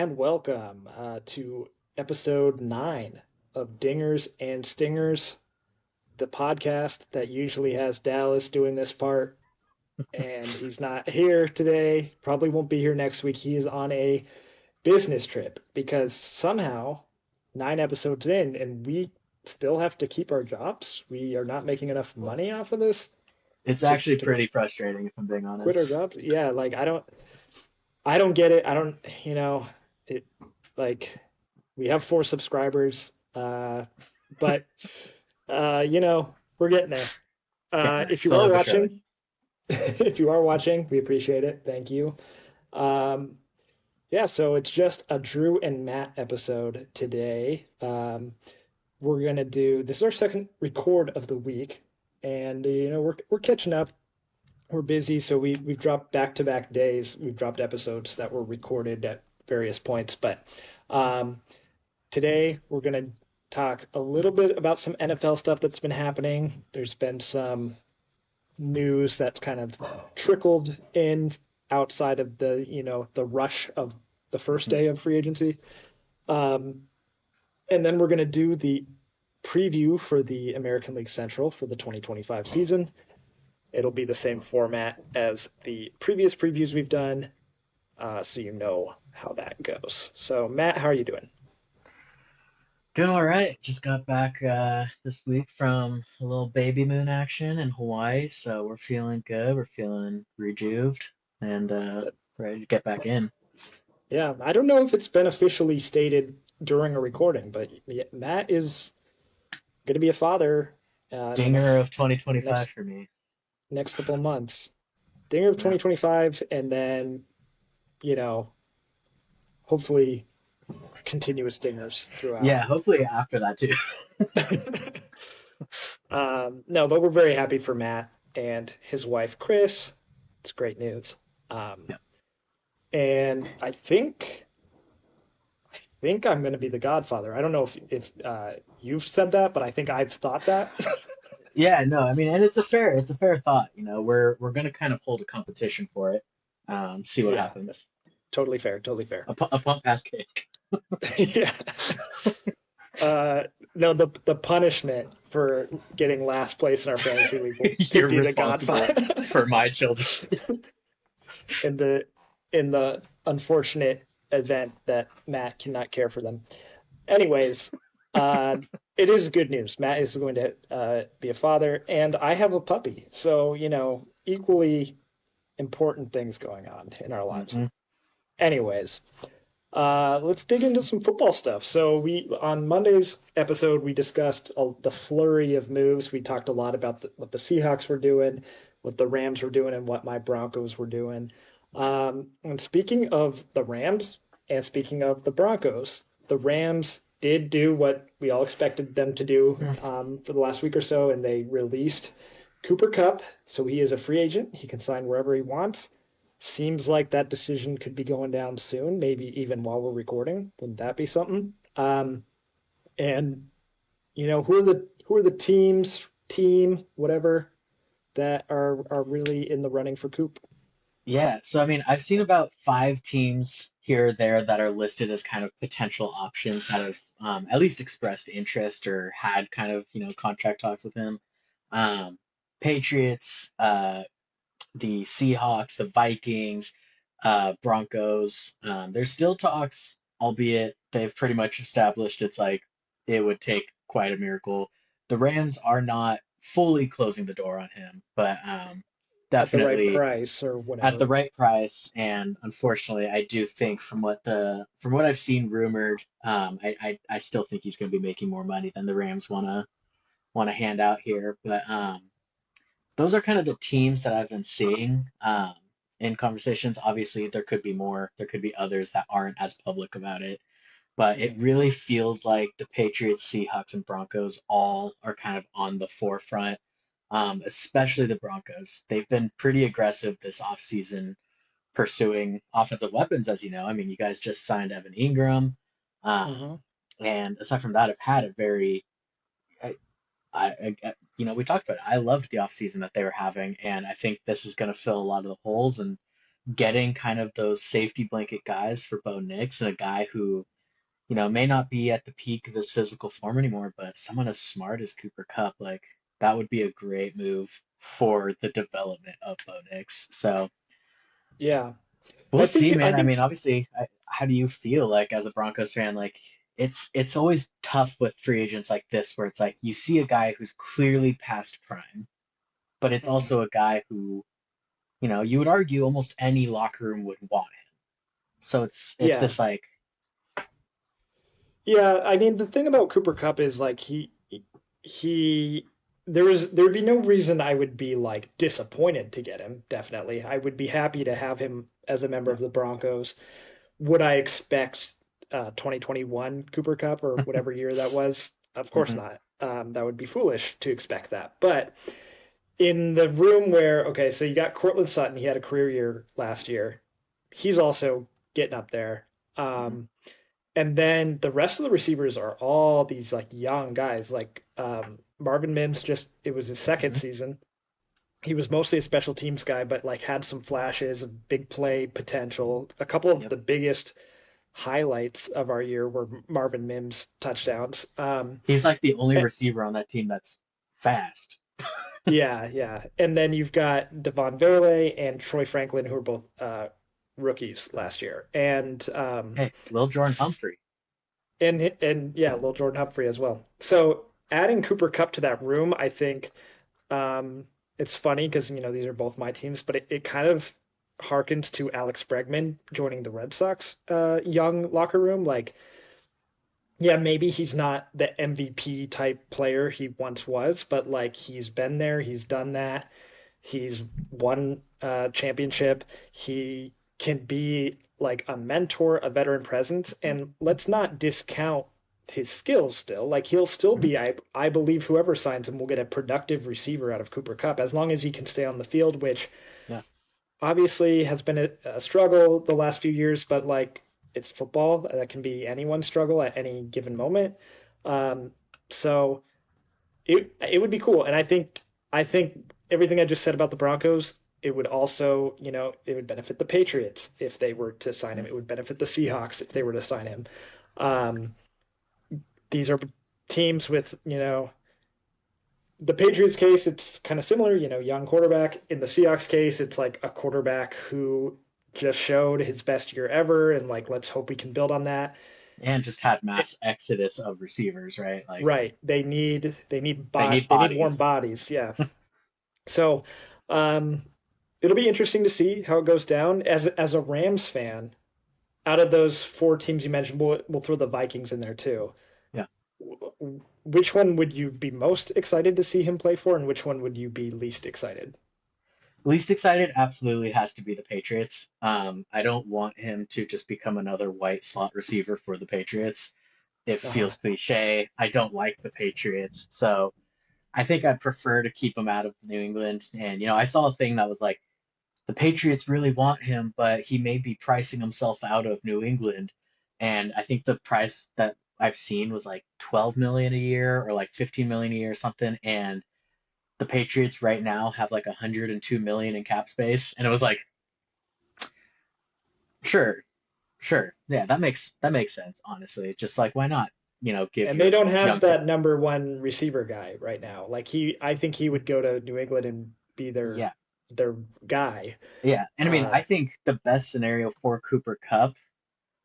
and welcome to episode 9 of Dingers and Stingers, the podcast that usually has Dallas doing this part, and he's not here today. Probably won't be here next week. He is on a business trip because somehow 9 episodes in, and we still have to keep our jobs. We are not making enough money off of this It's to, actually to pretty frustrating if I'm being quit our honest. jobs. Yeah, like I don't get it. I don't, it like we have 4 subscribers, but we're getting there. Yeah, If you are slowly but surely. watching, if you are watching, we appreciate it. Thank you. Um, yeah, so it's just a Drew and Matt episode today. We're gonna do this is our second record of the week, and we're catching up. We're busy, so we've dropped back-to-back days. We've dropped episodes that were recorded at various points, but um, today we're going to talk a little bit about some NFL stuff that's been happening. There's been some news that's kind of trickled in outside of the rush of the first Mhm. day of free agency. Um, and then we're going to do the preview for the American League Central for the 2025 season. It'll be the same format as the previous previews we've done, so you know how that goes. So, Matt, how are you doing? Doing all right. Just got back this week from a little baby moon action in Hawaii, so we're feeling good. We're feeling rejuved and ready to get back in. Yeah, I don't know if it's been officially stated during a recording, but Matt is going to be a father in the Dinger next of 2025 next for me. next couple of months. Dinger of Yeah. 2025, and then you know, hopefully continuous dingers throughout. Yeah, hopefully after that too. No, but we're very happy for Matt and his wife Chris. It's great news. Um, Yeah. and I think I'm going to be the godfather. I don't know if you've said that, but I think I've thought that. Yeah, no, I mean, and it's a fair thought. We're gonna kind of hold a competition for it. See what Yeah, happens. totally fair, totally fair. A pump ass cake. Yeah. Uh, no, the punishment for getting last place in our fantasy league will to You're be the responsible godfather for my children. in the unfortunate event that Matt cannot care for them. Anyways, uh, it is good news. Matt is going to be a father, and I have a puppy. So, equally important things going on in our lives. Hmm. Anyways, let's dig into some football stuff. So we on Monday's episode we discussed the flurry of moves. We talked a lot about what the Seahawks were doing, what the Rams were doing, and what my Broncos were doing. And speaking of the Rams and speaking of the Broncos, the Rams did do what we all expected them to do for the last week or so, and they released Cooper Kupp. So he is a free agent. He can sign wherever he wants. Seems like that decision could be going down soon, maybe even while we're recording. Wouldn't that be something? And who are the whatever that are really in the running for Coop? Yeah, so I mean, I've seen about five teams here or there that are listed as kind of potential options that have at least expressed interest or had kind of, contract talks with him. Um, Patriots, the Seahawks, the Vikings, Broncos. There's still talks, albeit they've pretty much established it's like it would take quite a miracle. The Rams are not fully closing the door on him, but At the right definitely price or at the whatever. right price. And unfortunately, I do think from what I've seen rumored, I still think he's going to be making more money than the Rams wanna hand out here. But those are kind of the teams that I've been seeing in conversations. Obviously, there could be more. There could be others that aren't as public about it. But it Mhm. really feels like the Patriots, Seahawks, and Broncos all are kind of on the forefront, especially the Broncos. They've been pretty aggressive this offseason pursuing offensive weapons, as you know. I mean, you guys just signed Evan Ingram. Um, Mhm. and aside from that, have had a very we talked about it. I loved the offseason that they were having, and I think this is going to fill a lot of the holes. And getting kind of those safety blanket guys for Bo Nix and a guy who, may not be at the peak of his physical form anymore, but someone as smart as Cooper Cup, like that would be a great move for the development of Bo Nix. So Yeah. we'll I see, think I man. I think mean, obviously, how do you feel like as a Broncos fan? Like it's always tough with free agents like this, where it's like you see a guy who's clearly past prime, but it's Mhm. also a guy who, you would argue almost any locker room would want him. So it's Yeah. this like, Yeah, I mean the thing about Cooper Cup is like he there'd be no reason I would be like disappointed to get him, definitely. I would be happy to have him as a member yeah. of the Broncos. Would I expect 2021 Cooper Cup or whatever year that was? Of course Hmm. not. That would be foolish to expect that. But in the room where, okay, so you got Cortland Sutton, he had a career year last year. He's also getting up there. Hmm. Um, and then the rest of the receivers are all these like young guys. Like Marvin Mims, just it was his second Hmm. season. He was mostly a special teams guy, but like had some flashes of big play potential. A couple of Yep. the biggest highlights of our year were Marvin Mims touchdowns. He's like the only receiver on that team that's fast. Yeah, yeah. And then you've got Devon Verley and Troy Franklin, who are both rookies last year, Hey, Lil Jordan Humphrey. and yeah, Lil Jordan Humphrey as well. So adding Cooper Cup to that room, I think it's funny because these are both my teams, but it kind of harkens to Alex Bregman joining the Red Sox young locker room. Like, yeah, maybe he's not the MVP type player he once was, but like he's been there, he's done that. He's won a championship. He can be like a mentor, a veteran presence, and let's not discount his skills still. Like he'll still Mhm. be, I believe whoever signs him will get a productive receiver out of Cooper Cup as long as he can stay on the field, which Yeah. obviously has been a struggle the last few years, but like it's football. That can be anyone's struggle at any given moment. Um, so it would be cool. And I think everything I just said about the Broncos, it would also, it would benefit the Patriots if they were to sign him. Mhm. It would benefit the Seahawks if they were to sign him. Um, these are teams with, the Patriots case, it's kind of similar, young quarterback. In the Seahawks case, it's like a quarterback who just showed his best year ever, and like let's hope we can build on that. And just had It, mass exodus of receivers, right? Like right. they need they need warm bodies. bodies. Yeah. So um, it'll be interesting to see how it goes down. As a Rams fan, out of those four teams you mentioned, we'll throw the Vikings in there too. Yeah. Which one would you be most excited to see him play for, and which one would you be least excited? Least excited absolutely has to be the Patriots. I don't want him to just become another white slot receiver for the Patriots. It Uh-huh. feels cliche. I don't like the Patriots. So I think I'd prefer to keep him out of New England. And, I saw a thing that was like, the Patriots really want him, but he may be pricing himself out of New England. And I think the price that I've seen was like 12 million a year or like 15 million a year or something. And the Patriots right now have like 102 million in cap space. And it was like, sure, sure. Yeah, that makes sense, honestly. Just like why not, give And they your don't have young that number one receiver guy right now. Like I think he would go to New England and be yeah, their guy. yeah. And I mean, Uh, I think the best scenario for Cooper Cup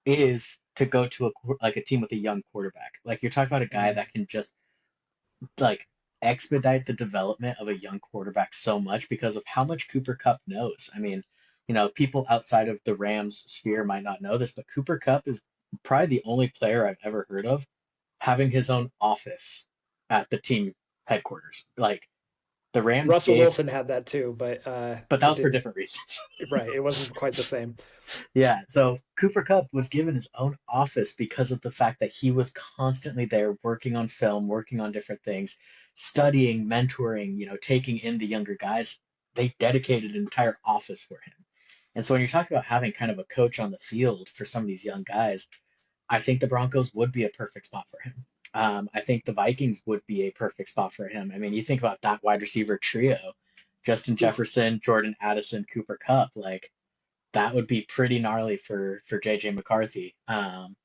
is to go to like a team with a young quarterback. Like you're talking about a guy that can just like expedite the development of a young quarterback so much because of how much Cooper Cup knows. I mean, people outside of the Rams sphere might not know this, but Cooper Cup is probably the only player I've ever heard of having his own office at the team headquarters. Like the Rams Russell gave, Wilson had that too, but that it was for didn't. different reasons. Right, it wasn't quite the same. Yeah, so Cooper Cup was given his own office because of the fact that he was constantly there working on film, working on different things, studying, mentoring, taking in the younger guys. They dedicated an entire office for him. And so when you're talking about having kind of a coach on the field for some of these young guys, I think the Broncos would be a perfect spot for him. I think the Vikings would be a perfect spot for him. I mean, you think about that wide receiver trio, Justin Oof. Jefferson, Jordan Addison, Cooper Cup, like that would be pretty gnarly for JJ McCarthy. And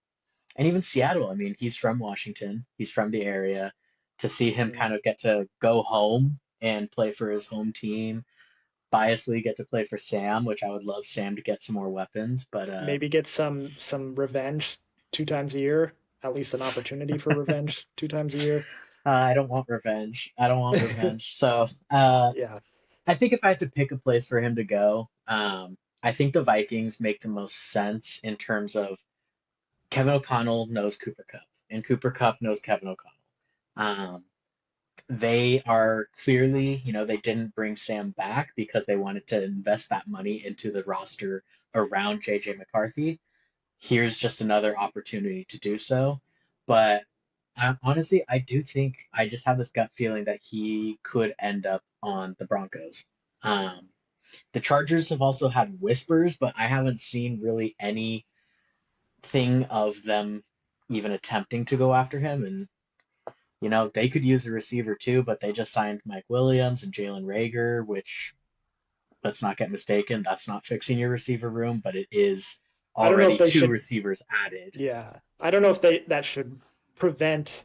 even Seattle, I mean, he's from Washington, he's from the area. To see him Mhm. kind of get to go home and play for his home team, biasly get to play for Sam, which I would love Sam to get some more weapons, but Maybe get some revenge 2 times a year, at least an opportunity for revenge 2 times a year. I don't want revenge. I don't want revenge. So Yeah, I think if I had to pick a place for him to go, I think the Vikings make the most sense in terms of Kevin O'Connell knows Cooper Cup, and Cooper Cup knows Kevin O'Connell. Um, they are clearly, they didn't bring Sam back because they wanted to invest that money into the roster around JJ McCarthy. Here's just another opportunity to do so. But honestly, I do think I just have this gut feeling that he could end up on the Broncos. Um, the Chargers have also had whispers, but I haven't seen really anything of them even attempting to go after him. And, they could use a receiver too, but they just signed Mike Williams and Jalen Rager, which, let's not get mistaken, that's not fixing your receiver room, but it is I don't know if already they two should. receivers added. Yeah, I don't know if they that should prevent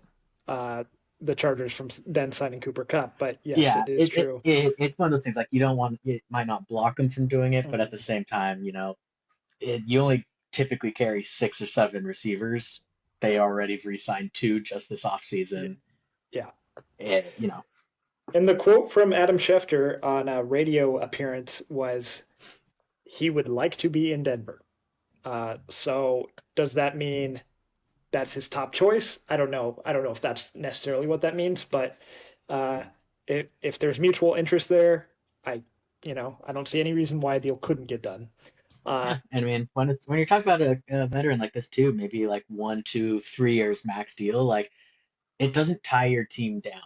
uh, the Chargers from then signing Cooper Cup, but yes, Yeah, it is true. it's one of those things like you don't want it might not block them from doing it, but at the Mhm. same time, you only typically carry 6 or 7 receivers. They already re-signed 2 just this Yeah, offseason. yeah. It. And the quote from Adam Schefter on a radio appearance was, "He would like to be in Denver." So does that mean that's his top choice? I don't know. I don't know if that's necessarily what that means, but uh, if there's mutual interest there, I I don't see any reason why a deal couldn't get done. Uh, Yeah, I mean, when you're talking about a veteran like this too, maybe like 1, 2, 3 years max deal, like it doesn't tie your team down.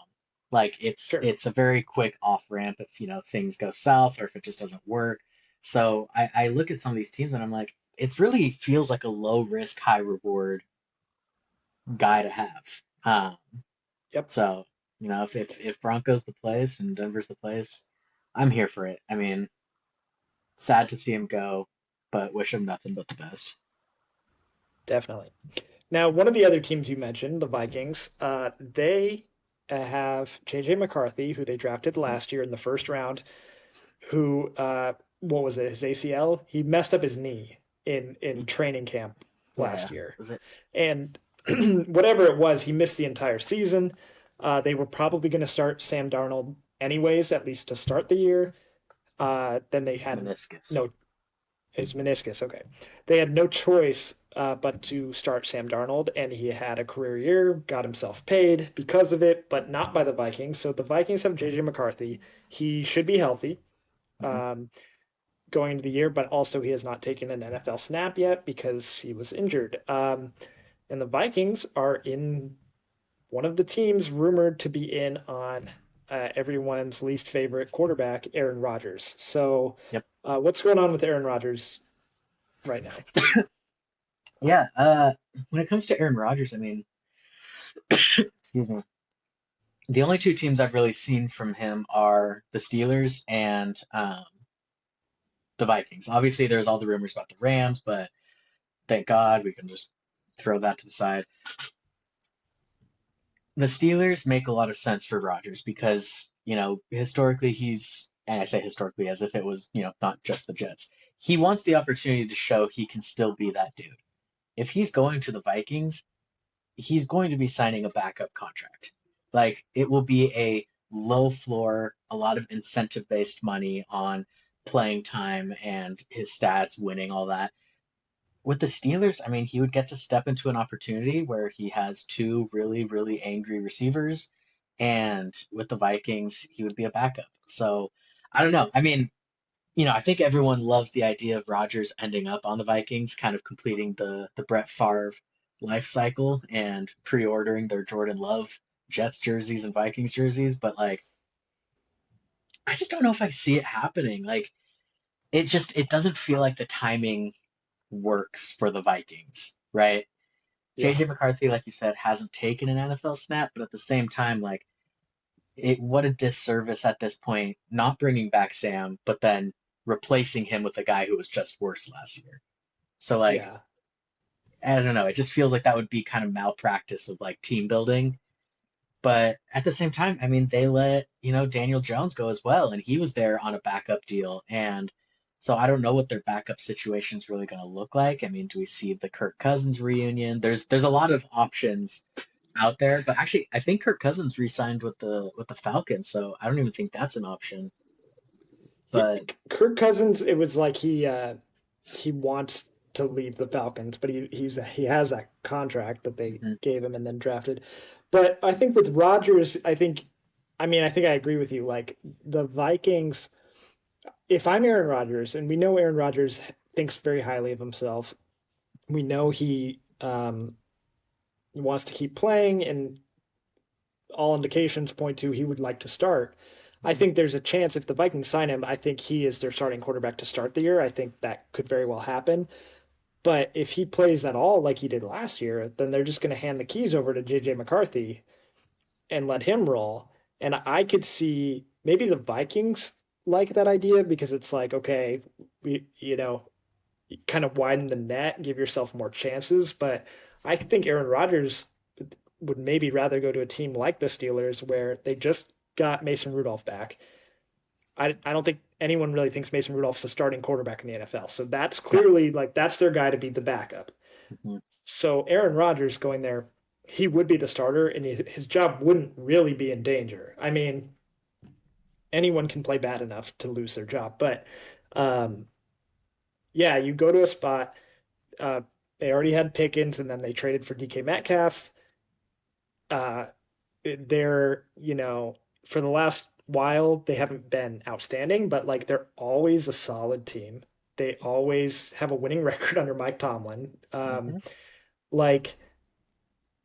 Like sure. it's a very quick off ramp if things go south or if it just doesn't work. So I look at some of these teams and I'm like, it's really feels like a low risk, high reward guy to have. Yep. So if Broncos the place and Denver's the place, I'm here for it. I mean, sad to see him go, but wish him nothing but the best. Definitely. Now, one of the other teams you mentioned, the Vikings, they have JJ McCarthy, who they drafted last year in the first round, who what was it, his ACL? He messed up his knee in training camp last Yeah, year. was it? And whatever it was, he missed the entire season. They were probably going to start Sam Darnold anyways, at least to start the year. Then they had Meniscus. no his meniscus. Okay, they had no choice but to start Sam Darnold, and he had a career year, got himself paid because of it, but not by the Vikings. So the Vikings have JJ McCarthy. He should be healthy Mhm. um, going into the year, but also he has not taken an NFL snap yet because he was injured. And the Vikings are in one of the teams rumored to be in on everyone's least favorite quarterback, Aaron Rodgers. So, Yep. what's going on with Aaron Rodgers right now? Yeah. When it comes to Aaron Rodgers, I mean, excuse me, the only 2 teams I've really seen from him are the Steelers and the Vikings. Obviously, there's all the rumors about the Rams, but thank God we can just throw that to the side. The Steelers make a lot of sense for Rodgers because, historically and I say historically as if it was, not just the Jets. He wants the opportunity to show he can still be that dude. If he's going to the Vikings, he's going to be signing a backup contract. Like it will be a low floor, a lot of incentive based money on playing time and his stats, winning, all that. With the Steelers, I mean, he would get to step into an opportunity where he has 2 really, really angry receivers. And with the Vikings, he would be a backup. So I don't know. I mean, I think everyone loves the idea of Rodgers ending up on the Vikings, kind of completing the Brett Favre life cycle and pre-ordering their Jordan Love Jets jerseys and Vikings jerseys. But like, I just don't know if I see it happening. Like, it doesn't feel like the timing works for the Vikings, right? Yeah, JJ McCarthy, like you said, hasn't taken an NFL snap, but at the same time, like, what a disservice at this point, not bringing back Sam, but then replacing him with a guy who was just worse last year. So like Yeah. I don't know, it just feels like that would be kind of malpractice of like team building. But at the same time, I mean, they let, Daniel Jones go as well, and he was there on a backup deal. And so I don't know what their backup situation is really going to look like. I mean, do we see the Kirk Cousins reunion? There's a lot of options out there, but actually, I think Kirk Cousins re-signed with the Falcons, so I don't even think that's an option. But Kirk Cousins, it was like he wants to leave the Falcons, but he has that contract that they mhm, gave him and then drafted. But I think with Rodgers, I think I agree with you. Like the Vikings, if I'm Aaron Rodgers, and we know Aaron Rodgers thinks very highly of himself, we know he wants to keep playing, and all indications point to he would like to start. I mhm, think there's a chance if the Vikings sign him, I think he is their starting quarterback to start the year. I think that could very well happen. But if he plays at all like he did last year, then they're just going to hand the keys over to JJ McCarthy and let him roll. And I could see maybe the Vikings like that idea because it's like, okay, kind of widen the net, give yourself more chances. But I think Aaron Rodgers would maybe rather go to a team like the Steelers where they just got Mason Rudolph back. I don't think anyone really thinks Mason Rudolph's the starting quarterback in the NFL. So that's yeah, clearly like that's their guy to be the backup. mhm, So Aaron Rodgers going there, he would be the starter and his job wouldn't really be in danger. I mean, anyone can play bad enough to lose their job, but um, yeah, you go to a spot. Uh, they already had Pickens, and then they traded for DK Metcalf. Uh, they're, for the last while, they haven't been outstanding, but like they're always a solid team. They always have a winning record under Mike Tomlin. mhm, Like,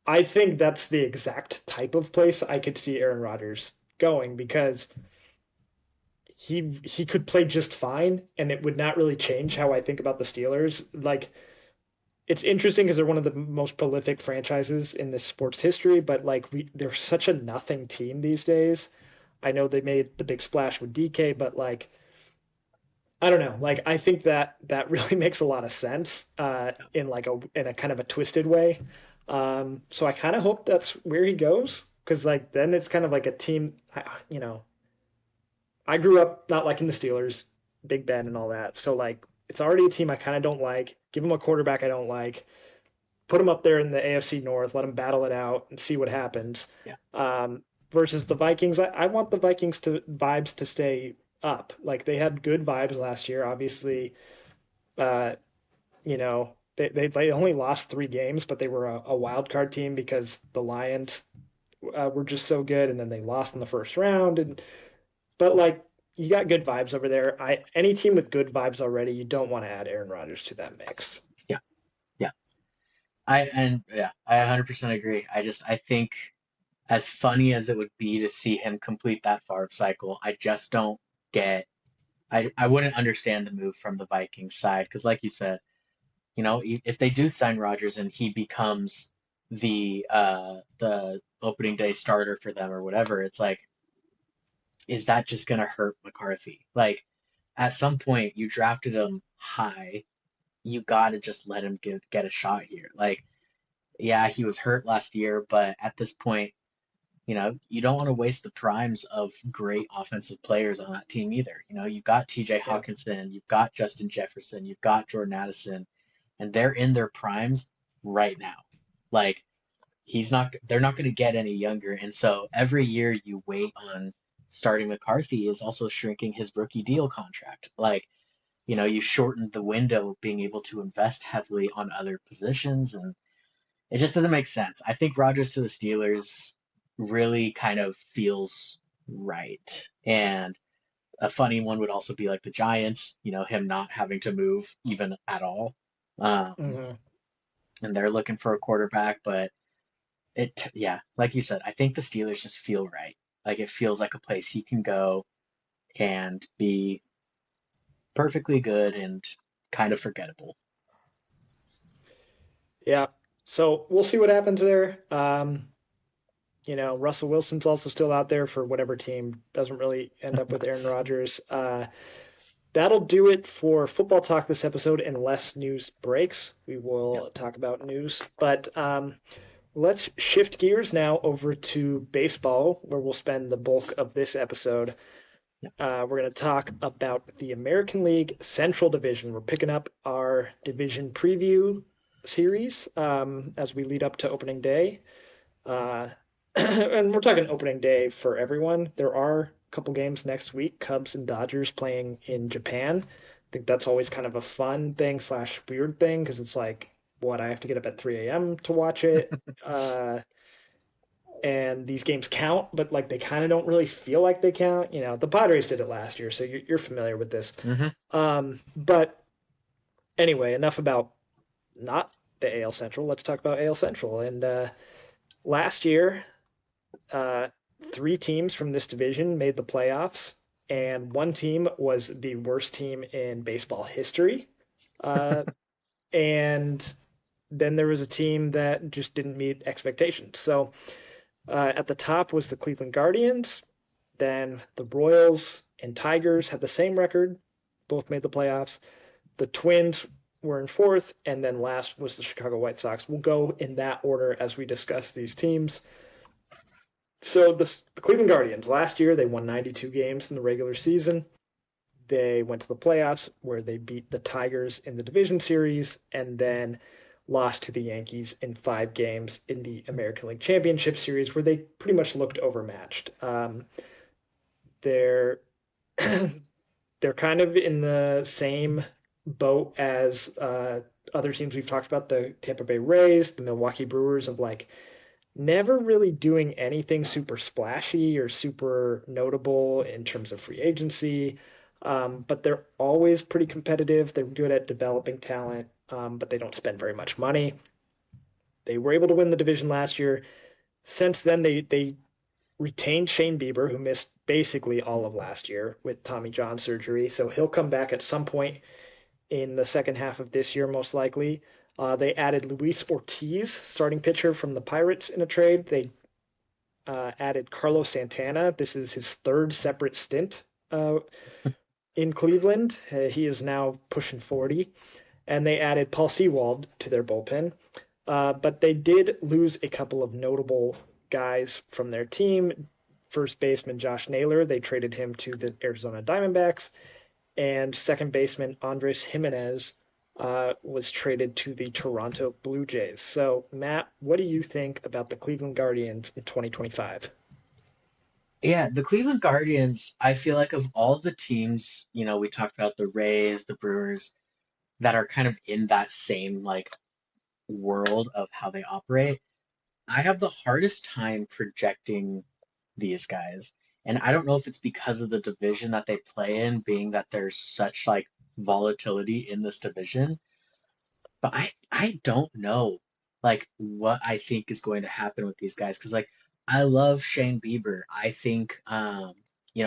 I think that's the exact type of place I could see Aaron Rodgers going because he could play just fine, and it would not really change how I think about the Steelers. Like, it's interesting because they're one of the most prolific franchises in this sports history, but like they're such a nothing team these days. I know they made the big splash with DK, but like I don't know. Like I think that really makes a lot of sense in like a kind of a twisted way. So I kind of hope that's where he goes because like then it's kind of like a team. I grew up not liking the Steelers, Big Ben and all that. So like it's already a team I kind of don't like. Give them a quarterback I don't like. Put them up there in the AFC North, let them battle it out and see what happens. yeah, Versus the Vikings, I want the Vikings to vibes to stay up. Like they had good vibes last year. Obviously, uh, they only lost 3 games, but they were a wild card team because the Lions were just so good, and then they lost in the first round. And but like you got good vibes over there. Any team with good vibes already, you don't want to add Aaron Rodgers to that mix. yeah, yeah. I 100% agree. I think as funny as it would be to see him complete that Favre cycle, I just don't get. I wouldn't understand the move from the Vikings side because, like you said, if they do sign Rodgers and he becomes the opening day starter for them or whatever, it's like, is that just gonna hurt McCarthy? Like, at some point, you drafted him high, you gotta just let him get a shot here. Like, yeah, he was hurt last year, but at this point, you don't want to waste the primes of great offensive players on that team either. You've got TJ Yeah. Hawkinson, you've got Justin Jefferson, you've got Jordan Addison, and they're in their primes right now. Like they're not going to get any younger. And so every year you wait on starting McCarthy is also shrinking his rookie deal contract. Like, you shortened the window of being able to invest heavily on other positions and it just doesn't make sense. I think Rodgers to the Steelers really kind of feels right. And a funny one would also be like the Giants, him not having to move even at all. Um, Hmm. and they're looking for a quarterback, but yeah, like you said, I think the Steelers just feel right. Like it feels like a place he can go and be perfectly good and kind of forgettable. Yeah. So we'll see what happens there. Russell Wilson's also still out there for whatever team doesn't really end up with Aaron Rodgers. that'll do it for football talk this episode, unless news breaks. We will talk about news. But let's shift gears now over to baseball, where we'll spend the bulk of this episode. Yeah. We're going to talk about the American League Central Division. We're picking up our division preview series as we lead up to opening day. And we're talking opening day for everyone. There are a couple games next week, Cubs and Dodgers playing in Japan. I think that's always kind of a fun thing slash weird thing because it's like, what, I have to get up at 3 a.m. to watch it. And these games count, but like they kind of don't really feel like they count. The Padres did it last year, so you're familiar with this. Hmm. But anyway, enough about not the AL Central. Let's talk about AL Central. And last year, uh, three teams from this division made the playoffs, and one team was the worst team in baseball history. Uh, and then there was a team that just didn't meet expectations. So at the top was the Cleveland Guardians. Then the Royals and Tigers had the same record, both made the playoffs. The Twins were in fourth, and then last was the Chicago White Sox. We'll go in that order as we discuss these teams. So the Cleveland Guardians, last year they won 92 games in the regular season. They went to the playoffs where they beat the Tigers in the division series and then lost to the Yankees in 5 games in the American League Championship Series where they pretty much looked overmatched. They're they're kind of in the same boat as other teams we've talked about, the Tampa Bay Rays, the Milwaukee Brewers, of like never really doing anything super splashy or super notable in terms of free agency. But they're always pretty competitive. They're good at developing talent, but they don't spend very much money. They were able to win the division last year. Since then, they retained Shane Bieber, who missed basically all of last year with Tommy John surgery. So he'll come back at some point in the second half of this year, most likely. They added Luis Ortiz, starting pitcher from the Pirates, in a trade. They added Carlos Santana. This is his third separate stint in Cleveland. He is now pushing 40. And they added Paul Sewald to their bullpen. But they did lose a couple of notable guys from their team. First baseman Josh Naylor, they traded him to the Arizona Diamondbacks. And second baseman Andres Jimenez was traded to the Toronto Blue Jays. So, Matt, what do you think about the Cleveland Guardians in 2025? Yeah, the Cleveland Guardians, I feel like of all the teams, we talked about the Rays, the Brewers, that are kind of in that same like world of how they operate. I have the hardest time projecting these guys. And I don't know if it's because of the division that they play in, being that there's such like volatility in this division. But I don't know like what I think is going to happen with these guys. Because like I love Shane Bieber. I think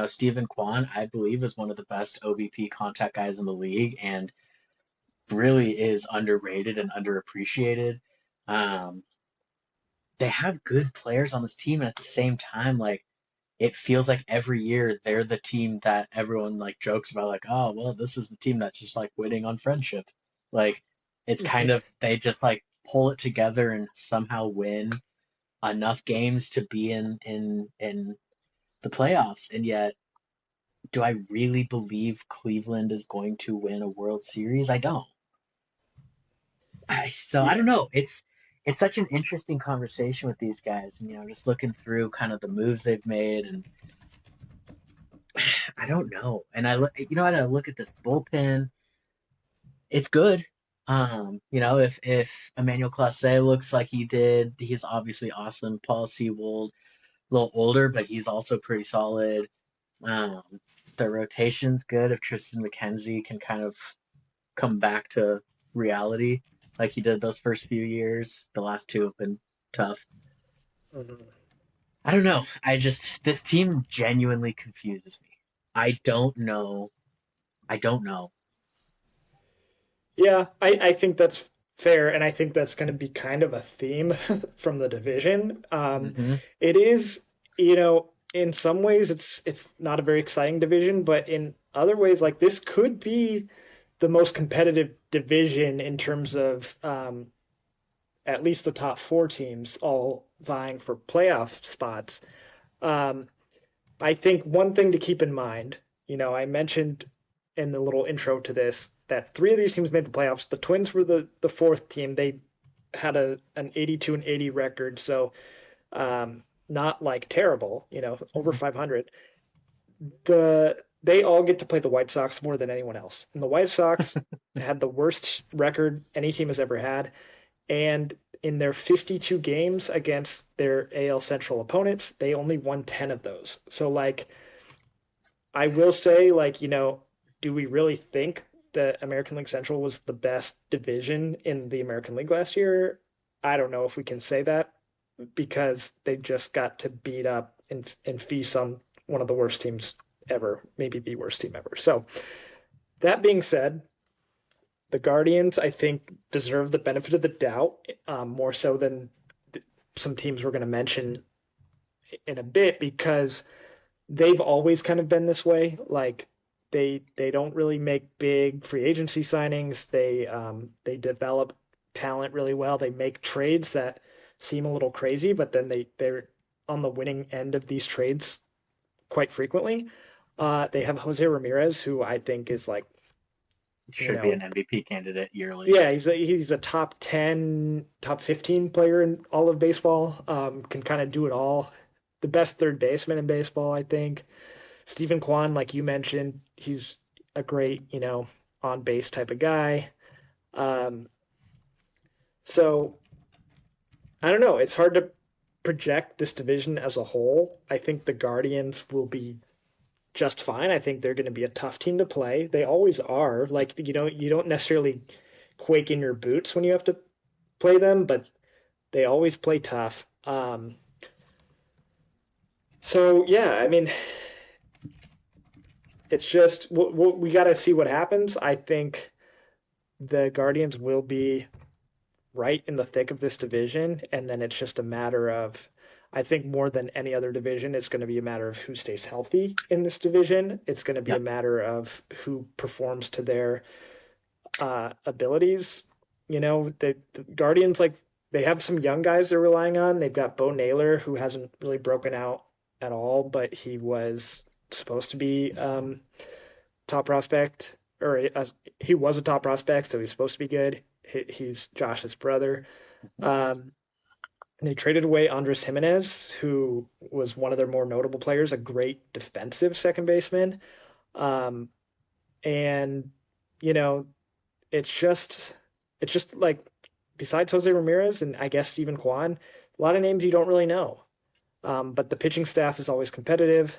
Stephen Kwan, I believe, is one of the best OBP contact guys in the league and really is underrated and underappreciated. Um, they have good players on this team, and at the same time, like it feels like every year they're the team that everyone like jokes about, like, oh, well, this is the team that's just like winning on friendship. Like it's kind of they just like pull it together and somehow win enough games to be in the playoffs. And yet, do I really believe Cleveland is going to win a World Series? I don't. So I Yeah. don't know. It's such an interesting conversation with these guys, and just looking through kind of the moves they've made, and I don't know. And I look, and I look at this bullpen. It's good. If Emmanuel Clase looks like he did, he's obviously awesome. Paul Sewald, a little older, but he's also pretty solid. Um, the rotation's good if Tristan McKenzie can kind of come back to reality like he did those first few years. The last two have been tough. Mhm. I don't know. This team genuinely confuses me. I don't know. I don't know. Yeah, I think that's fair, and I think that's going to be kind of a theme from the division. Hmm. It is, in some ways, it's not a very exciting division, but in other ways, like this could be the most competitive division in terms of at least the top four teams all vying for playoff spots. Um, I think one thing to keep in mind, I mentioned in the little intro to this that three of these teams made the playoffs. The Twins were the fourth team. They had an 82 and 80 record, so not like terrible, over 500. They all get to play the White Sox more than anyone else. And the White Sox had the worst record any team has ever had. And in their 52 games against their AL Central opponents, they only won 10 of those. So, like, I will say, like, do we really think the American League Central was the best division in the American League last year? I don't know if we can say that because they just got to beat up and feast on one of the worst teams ever, maybe the worst team ever. So, that being said, the Guardians, I think, deserve the benefit of the doubt more so than some teams we're going to mention in a bit because they've always kind of been this way. Like they don't really make big free agency signings. They develop talent really well. They make trades that seem a little crazy, but then they're on the winning end of these trades quite frequently. They have Jose Ramirez, who I think is like you Should be know an MVP candidate yearly. yeah, he's a top 10, top 15 player in all of baseball. Can kind of do it all. The best third baseman in baseball, I think. Stephen Kwan, like you mentioned, he's a great, on base type of guy. Um, so I don't know. It's hard to project this division as a whole. I think the Guardians will be just fine. I think they're going to be a tough team to play. They always are. Like you don't necessarily quake in your boots when you have to play them, but they always play tough. So yeah, I mean, it's just we got to see what happens. I think the Guardians will be right in the thick of this division, and then it's just a matter of, I think more than any other division, it's going to be a matter of who stays healthy in this division. It's going to be a Yep. matter of who performs to their abilities. The Guardians, like, they have some young guys they're relying on. They've got Bo Naylor, who hasn't really broken out at all, but he was supposed to be top prospect, or he was a top prospect, so he's supposed to be good. He's Josh's brother. Um, they traded away Andres Jimenez, who was one of their more notable players, a great defensive second baseman. Um, and you know, it's just it's just like besides Jose Ramirez and I guess Stephen Kwan, a lot of names you don't really know. But the pitching staff is always competitive,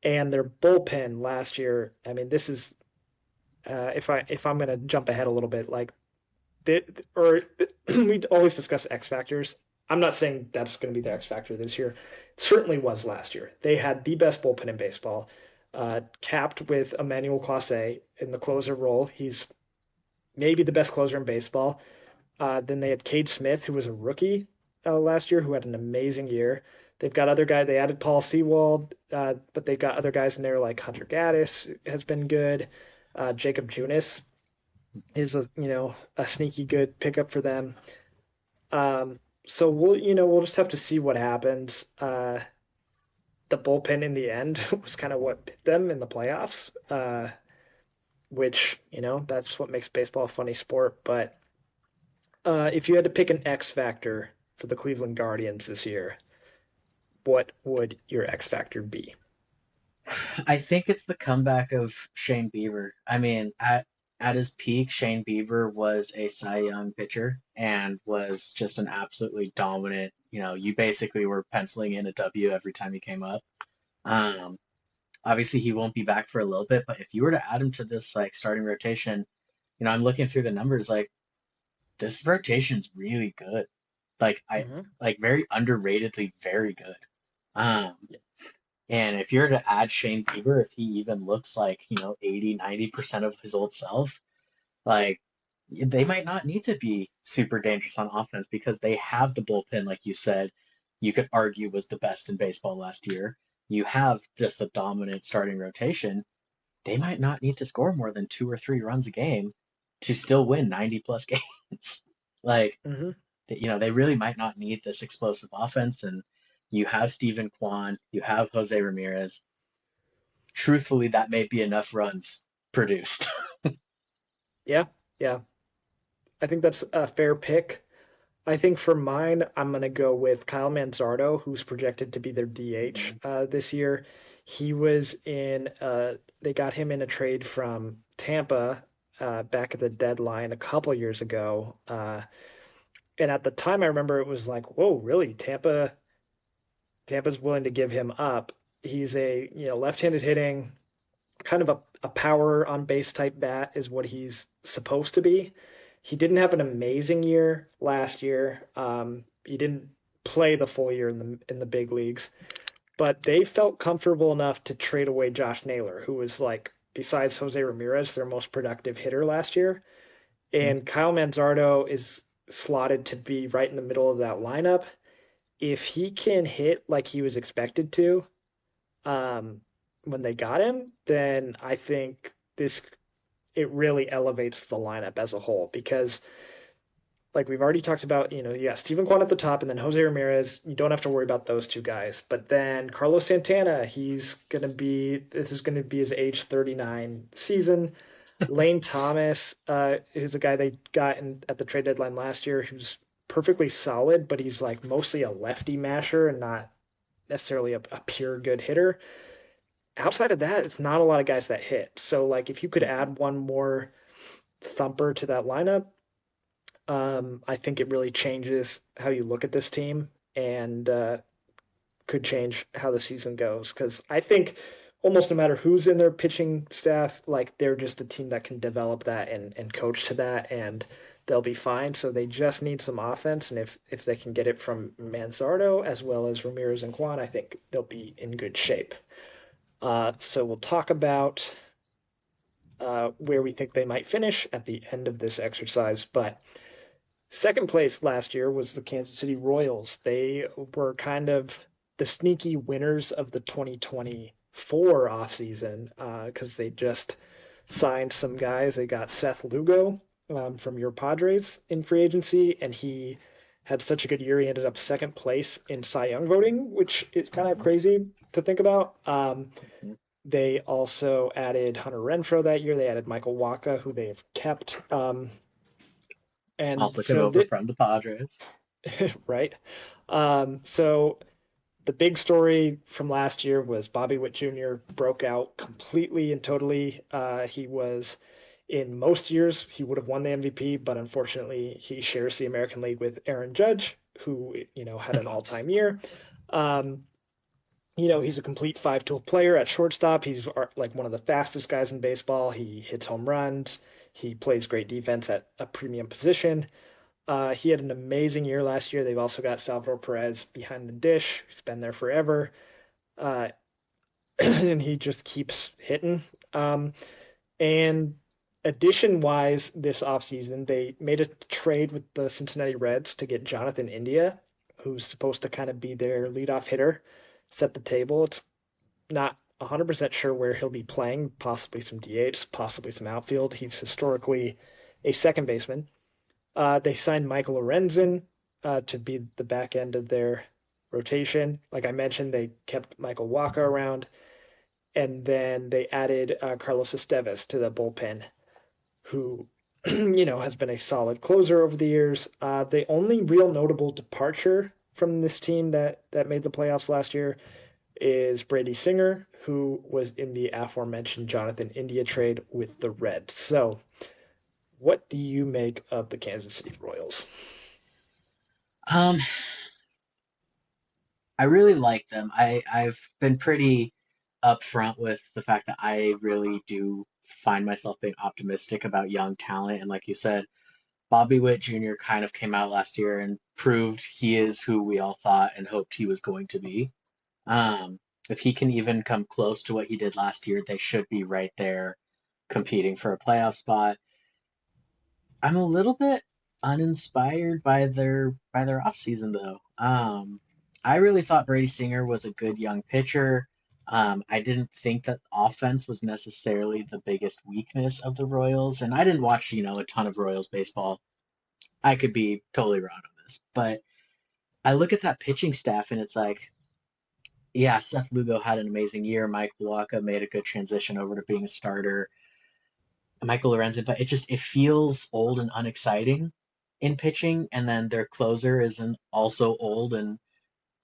and their bullpen last year. I mean, this is if I'm gonna jump ahead a little bit, like we always discuss X factors. I'm not saying that's going to be the X factor this year. It certainly was last year. They had the best bullpen in baseball, capped with Emmanuel Clase in the closer role. He's maybe the best closer in baseball. Then they had Cade Smith, who was a rookie last year, who had an amazing year. They've got other guys. They added Paul Sewald, but they've got other guys in there like Hunter Gaddis has been good. Jacob Junis is a sneaky good pickup for them. So we'll just have to see what happens. The bullpen in the end was kind of what bit them in the playoffs, which that's what makes baseball a funny sport. But if you had to pick an X factor for the Cleveland Guardians this year, what would your X factor be? I think it's the comeback of Shane Bieber. I mean, at his peak, Shane Bieber was a Cy Young pitcher and was just an absolutely dominant. You basically were penciling in a W every time he came up. Um, Obviously, he won't be back for a little bit, but if you were to add him to this like starting rotation, I'm looking through the numbers. Like this rotation's really good. Like I Mm-hmm. like very underratedly very good. Um, And if you're to add Shane Bieber, if he even looks like, 80, 90% of his old self, like they might not need to be super dangerous on offense because they have the bullpen, like you said, you could argue was the best in baseball last year. You have just a dominant starting rotation. they might not need to score more than 2 or 3 runs a game to still win 90 plus games. Like, Hmm. they really might not need this explosive offense. And you have Steven Kwan, you have Jose Ramirez. Truthfully, that may be enough runs produced. Yeah, yeah. I think that's a fair pick. I think for mine, I'm going to go with Kyle Manzardo, who's projected to be their DH this year. He was in, they got him in a trade from Tampa back at the deadline a couple years ago. And at the time, I remember it was like, whoa, really? Tampa's willing to give him up. He's a, left-handed hitting, kind of a power on base type bat is what he's supposed to be. He didn't have an amazing year last year. He didn't play the full year in the big leagues, but they felt comfortable enough to trade away Josh Naylor, who was like besides Jose Ramirez their most productive hitter last year. And Kyle Manzardo is slotted to be right in the middle of that lineup. If he can hit like he was expected to, um, when they got him, then I think this it really elevates the lineup as a whole because like we've already talked about, you got Steven Kwan at the top and then Jose Ramirez. You don't have to worry about those two guys. But then Carlos Santana, this is gonna be his age 39 season. Lane Thomas is a guy they got at the trade deadline last year who's perfectly solid, but he's like mostly a lefty masher and not necessarily a pure good hitter. Outside of that, it's not a lot of guys that hit. So like if you could add one more thumper to that lineup, I think it really changes how you look at this team and could change how the season goes. Because I think almost no matter who's in their pitching staff, like they're just a team that can develop that and coach to that, and they'll be fine. So they just need some offense, and if they can get it from Manzardo as well as Ramirez and Kwan, I think they'll be in good shape. So we'll talk about where we think they might finish at the end of this exercise. But second place last year was the Kansas City Royals. They were kind of the sneaky winners of the 2024 offseason because they just signed some guys. They got Seth Lugo from your Padres in free agency, and he had such a good year. He ended up second place in Cy Young voting, which is kind of crazy to think about. They also added Hunter Renfroe that year. They added Michael Waka, who they have kept. And Also come so, over from the Padres. right. So the big story from last year was Bobby Witt Jr. broke out completely and totally. He was in most years he would have won the MVP, but unfortunately he shares the American League with Aaron Judge, who had an all-time year. Um, he's a complete five-tool player at shortstop. He's like one of the fastest guys in baseball. He hits home runs. He plays great defense at a premium position. He had an amazing year last year. They've also got Salvador Perez behind the dish. He's been there forever. Uh, and he just keeps hitting. And addition wise, this offseason, they made a trade with the Cincinnati Reds to get Jonathan India, who's supposed to kind of be their leadoff hitter, set the table. It's not 100% sure where he'll be playing, possibly some DH, possibly some outfield. He's historically a second baseman. They signed Michael Lorenzen to be the back end of their rotation. Like I mentioned, they kept Michael Waka around, and then they added Carlos Esteves to the bullpen, who has been a solid closer over the years. The only real notable departure from this team that made the playoffs last year is Brady Singer, who was in the aforementioned Jonathan India trade with the Reds. So, what do you make of the Kansas City Royals? Um, I really like them. I've been pretty upfront with the fact that I really do find myself being optimistic about young talent. And like you said, Bobby Witt Jr. kind of came out last year and proved he is who we all thought and hoped he was going to be. Um, if he can even come close to what he did last year, they should be right there competing for a playoff spot. I'm a little bit uninspired by their offseason though. I really thought Brady Singer was a good young pitcher. I didn't think that offense was necessarily the biggest weakness of the Royals, and I didn't watch, a ton of Royals baseball. I could be totally wrong on this, but I look at that pitching staff and it's like, yeah, Seth Lugo had an amazing year. Mike Walker made a good transition over to being a starter. Michael Lorenzen, but it feels old and unexciting in pitching, and then their closer is an also old and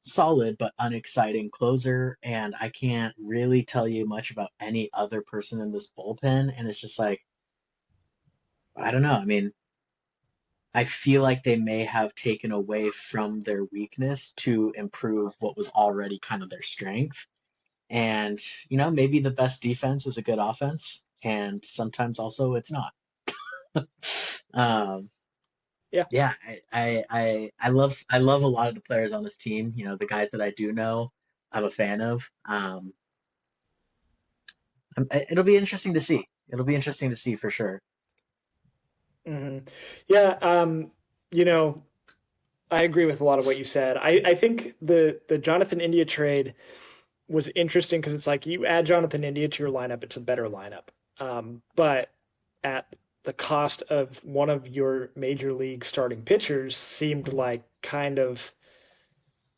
solid but unexciting closer, and I can't really tell you much about any other person in this bullpen, and it's just like I don't know. I mean, I feel like they may have taken away from their weakness to improve what was already kind of their strength. And, maybe the best defense is a good offense, and sometimes also it's not. Um, Yeah. yeah, I love a lot of the players on this team. The guys that I do know, I'm a fan of. It'll be interesting to see. It'll be interesting to see for sure. Hmm. Yeah. You know, I agree with a lot of what you said. I think the Jonathan India trade was interesting because it's like you add Jonathan India to your lineup, it's a better lineup. But at the cost of one of your major league starting pitchers seemed like kind of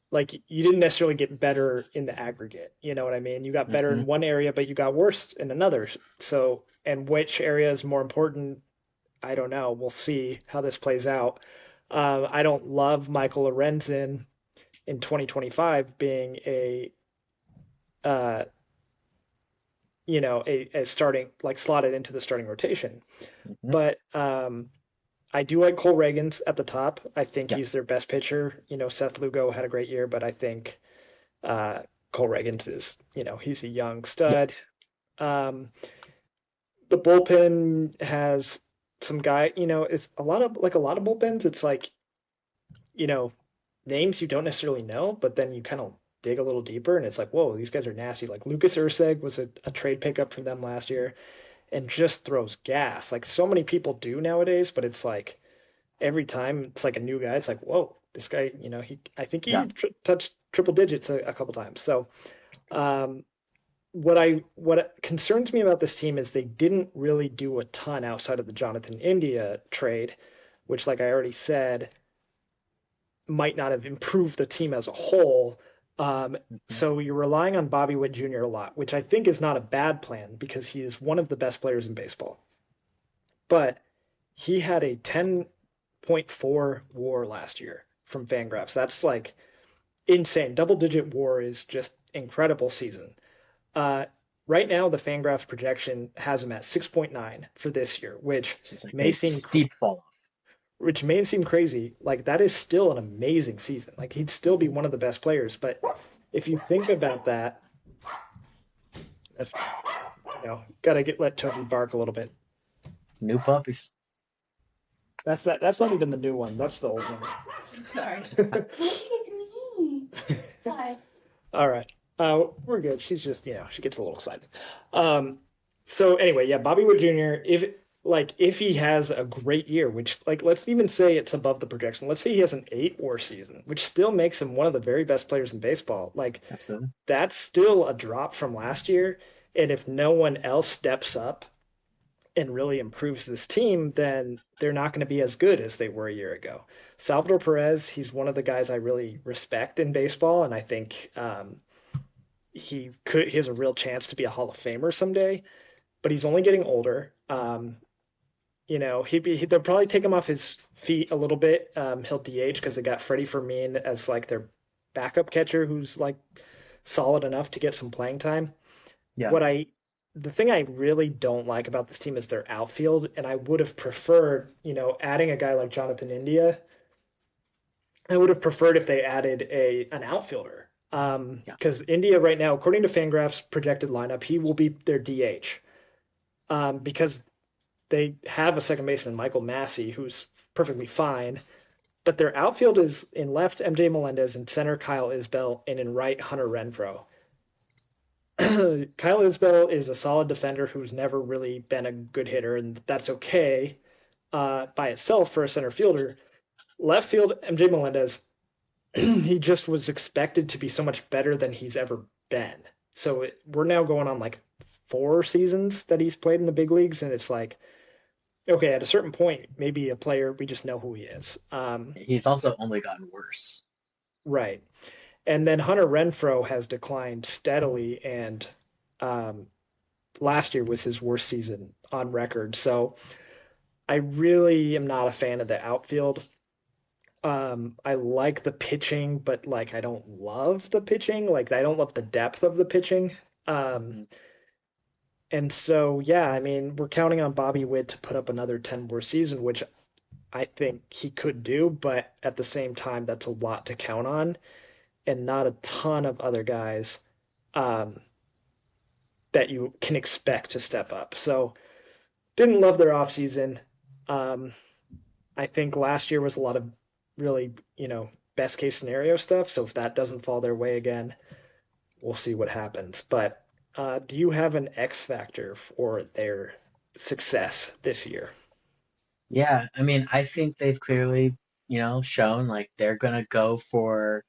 like you didn't necessarily get better in the aggregate. You know what I mean? You got better Hmm. in one area, but you got worse in another. So, and which area is more important? I don't know. We'll see how this plays out. I don't love Michael Lorenzen in 2025 being uh, a starting like slotted into the starting rotation. Hmm. But I do like Cole Reagans at the top. I think Yeah, he's their best pitcher. Seth Lugo had a great year, but I think uh, Cole Reagans is, he's a young yeah, stud. Um, the bullpen has some guy, it's a lot of bullpens. It's like, you know, names you don't necessarily know, but then you kind of dig a little deeper and it's like, whoa, these guys are nasty. Like Lucas Urseg was a trade pickup from them last year and just throws gas. Like so many people do nowadays, but it's like every time it's like a new guy. It's like, whoa, this guy, I think yeah. he touched triple digits a couple times. So, um, what concerns me about this team is they didn't really do a ton outside of the Jonathan India trade, which, like I already said, might not have improved the team as a whole. Hmm. So you're relying on Bobby Witt Jr. a lot, which I think is not a bad plan because he is one of the best players in baseball. But he had a 10.4 WAR last year from Fangraphs. That's like insane. Double digit WAR is just incredible season. Uh, right now, the Fangraphs projection has him at 6.9 for this year, It's just like may a seem steep fall off. crazy. Like that is still an amazing season. Like he'd still be one of the best players. But if you think about that, that's gotta let Toby bark a little bit. New puppies. That's not even the new one. That's the old one. Sorry. It's me. Hi. All right. We're good. She's just, she gets a little excited. Um, so anyway, yeah, Bobby Wood Jr. If he has a great year, which like let's even say it's above the projection. Let's say he has an 8 WAR season, which still makes him one of the very best players in baseball. Like Absolutely. that's still a drop from last year. And if no one else steps up and really improves this team, then they're not going to be as good as they were a year ago. Salvador Perez, he's one of the guys I really respect in baseball, and I think he has a real chance to be a Hall of Famer someday. But he's only getting older. They'll probably take him off his feet a little bit. He'll DH because they got Freddie Fermin as like their backup catcher, who's like solid enough to get some playing time. Yeah. What I The thing I really don't like about this team is their outfield, and I would have preferred, adding a guy like Jonathan India. I would have preferred if they added an outfielder. Yeah. Because India right now, according to Fangraphs' projected lineup, he will be their DH. Because they have a second baseman, Michael Massey, who's perfectly fine, but their outfield is in left MJ Melendez, in center Kyle Isbell, and in right Hunter Renfroe. Kyle Isbell is a solid defender who's never really been a good hitter, and that's okay by itself for a center fielder. Left field, MJ Melendez, he just was expected to be so much better than he's ever been. we're now going on like 4 seasons that he's played in the big leagues, and it's like, okay, at a certain point, maybe a player we just know who he is. He's also only gotten worse. Right. And then Hunter Renfroe has declined steadily, and um, last year was his worst season on record. So I really am not a fan of the outfield. I like the pitching, but like I don't love the pitching. Like I don't love the depth of the pitching. Um, Mhm. and so yeah, I mean, we're counting on Bobby Witt to put up another 10 more season, which I think he could do, but at the same time, that's a lot to count on, and not a ton of other guys um, that you can expect to step up. So didn't love their offseason. Um, I think last year was a lot of really, best case scenario stuff. So if that doesn't fall their way again, we'll see what happens. But do you have an X factor for their success this year? Yeah, I mean, I think they've clearly, shown like they're gonna go for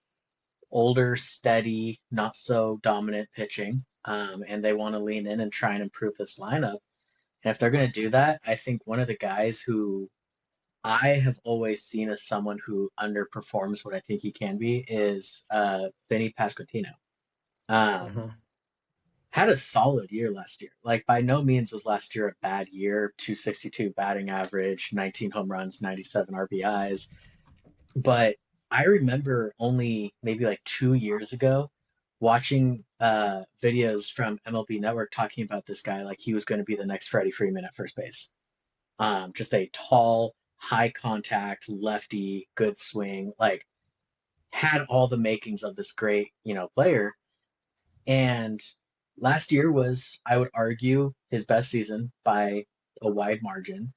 older, steady, not so dominant pitching. And they want to lean in and try and improve this lineup. And if they're going to do that, I think one of the guys who I have always seen as someone who underperforms what I think he can be is Vinny Pasquantino. Um, Mm-hmm. had a solid year last year. Like by no means was last year a bad year. 262 batting average, 19 home runs, 97 RBIs. But I remember only maybe like 2 years ago watching videos from MLB Network talking about this guy like he was going to be the next Freddie Freeman at first base. Just a tall, high contact, lefty, good swing, like had all the makings of this great, player. And last year was, I would argue, his best season by a wide margin.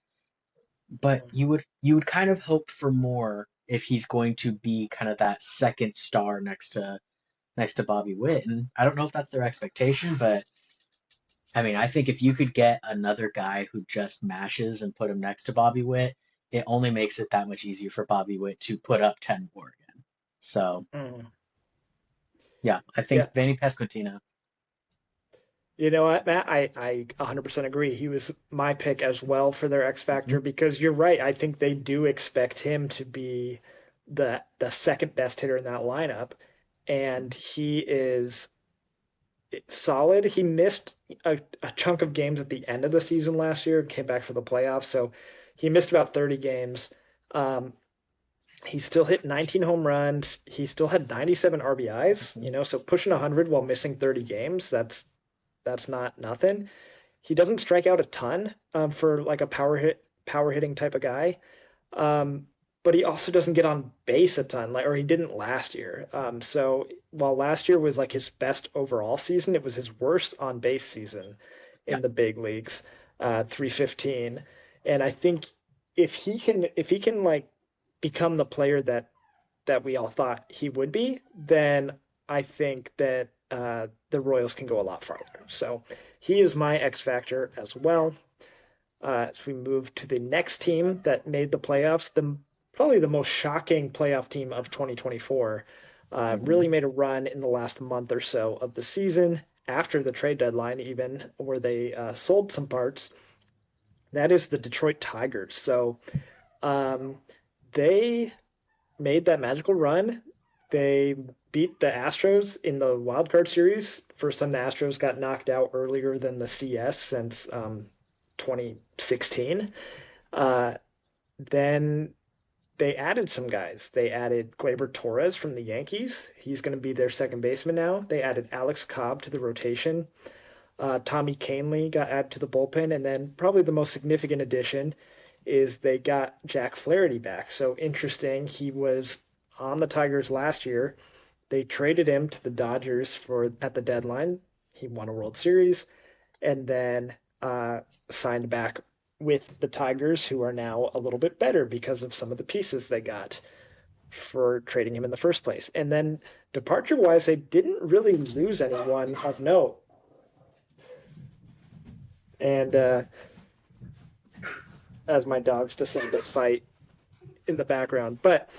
But you would kind of hope for more if he's going to be kind of that second star next to Bobby Witt. And I don't know if that's their expectation, but I mean, I think if you could get another guy who just mashes and put him next to Bobby Witt, it only makes it that much easier for Bobby Witt to put up 10 more again. So, Mm. yeah, I Yeah. think Vanny Pasquantino. You know what, Matt? I 100% agree. He was my pick as well for their X Mhm. Factor because you're right. I think they do expect him to be the second best hitter in that lineup, and he is solid. He missed a chunk of games at the end of the season last year and came back for the playoffs, so he missed about 30 games. Um, he still hit 19 home runs. He still had 97 RBIs, Mhm. so pushing 100 while missing 30 games, that's not nothing. He doesn't strike out a ton for like a power hitting type of guy. Um, but he also doesn't get on base a ton, like, or he didn't last year. So while last year was like his best overall season, it was his worst on base season Yeah, in the big leagues, 315. And I think if he can like become the player that we all thought he would be, then I think that the Royals can go a lot farther. So he is my X factor as well. As we move to the next team that made the playoffs, probably the most shocking playoff team of 2024, hmm really made a run in the last month or so of the season after the trade deadline, even where they sold some parts. That is the Detroit Tigers. So um, they made that magical run. They beat the Astros in the wild card series. First time the Astros got knocked out earlier than the CS since 2016. Uh, then they added some guys. They added Gleyber Torres from the Yankees. He's going to be their second baseman now. They added Alex Cobb to the rotation. Tommy Kahnle got added to the bullpen, and then probably the most significant addition is they got Jack Flaherty back. So interesting. He was on the Tigers last year. They traded him to the Dodgers for at the deadline. He won a World Series, and then signed back with the Tigers, who are now a little bit better because of some of the pieces they got for trading him in the first place. And then departure wise, they didn't really lose anyone of note. And as my dogs decide to fight in the background, but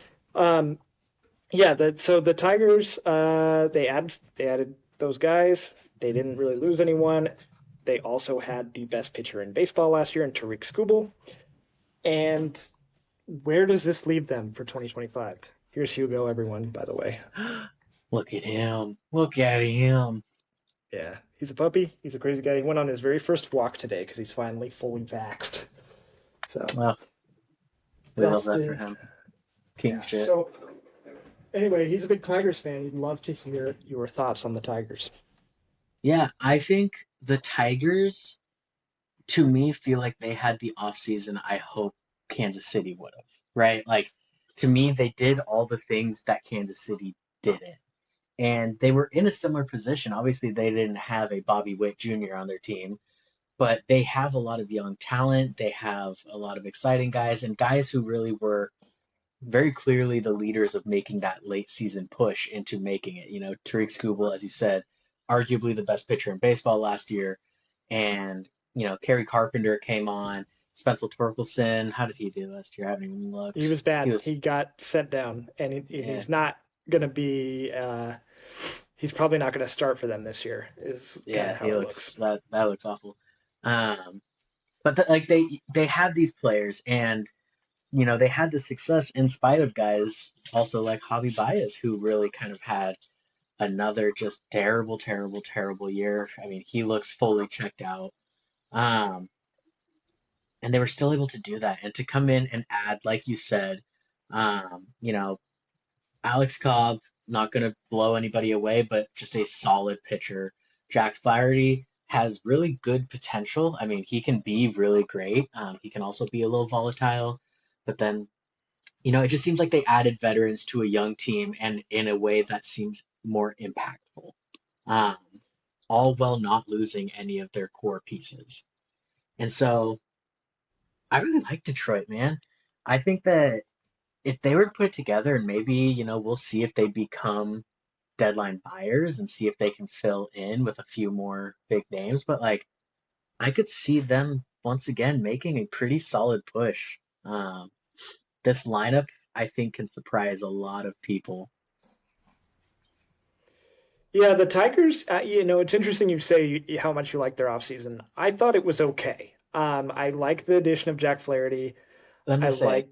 yeah, so the Tigers they added those guys. They didn't really lose anyone. They also had the best pitcher in baseball last year in Tariq Skubal. And where does this leave them for 2025? Here's Hugo, everyone, by the way. Look at him. Look at him. Yeah, he's a puppy. He's a crazy guy. He went on his very first walk today because he's finally fully vaxxed. So Well, we love that's that for the him. King yeah. shit. So anyway, he's a big Tigers fan. He'd love to hear your thoughts on the Tigers. Yeah, I think the Tigers, to me, feel like they had the offseason I hope Kansas City would have, right? Like, to me, they did all the things that Kansas City didn't. And they were in a similar position. Obviously, they didn't have a Bobby Witt Jr. on their team, but they have a lot of young talent. They have a lot of exciting guys and guys who really were very clearly the leaders of making that late season push into making it. You know, Tariq Skubal, as you said, arguably the best pitcher in baseball last year. And, you know, Kerry Carpenter came on. Spencer Torkelson, how did he do last year? I haven't even He looked. was He bad. was, He got sent down, and yeah, he's not gonna be. He's probably not gonna start for them this year. Is kind yeah, of how he it looks looks. that looks awful. Um, but like they had these players, and you know they had the success in spite of guys also like Javi Baez, who really kind of had another just terrible, terrible, terrible year. I mean, he looks fully checked out. Um, and they were still able to do that and to come in and add, like you said, you know, Alex Cobb, not going to blow anybody away, but just a solid pitcher. Jack Flaherty has really good potential. I mean, he can be really great. He can also be a little volatile, but then, you know, it just seems like they added veterans to a young team and in a way that seems more impactful. Um, all while not losing any of their core pieces. And so I really like Detroit, man. I think that if they were to put it together and maybe, you know, we'll see if they become deadline buyers and see if they can fill in with a few more big names. But like, I could see them once again making a pretty solid push. Um, this lineup, I think, can surprise a lot of people. Yeah, the Tigers. It's interesting you say how much you like their offseason. I thought it was okay. I like the addition of Jack Flaherty. Let me I say, like.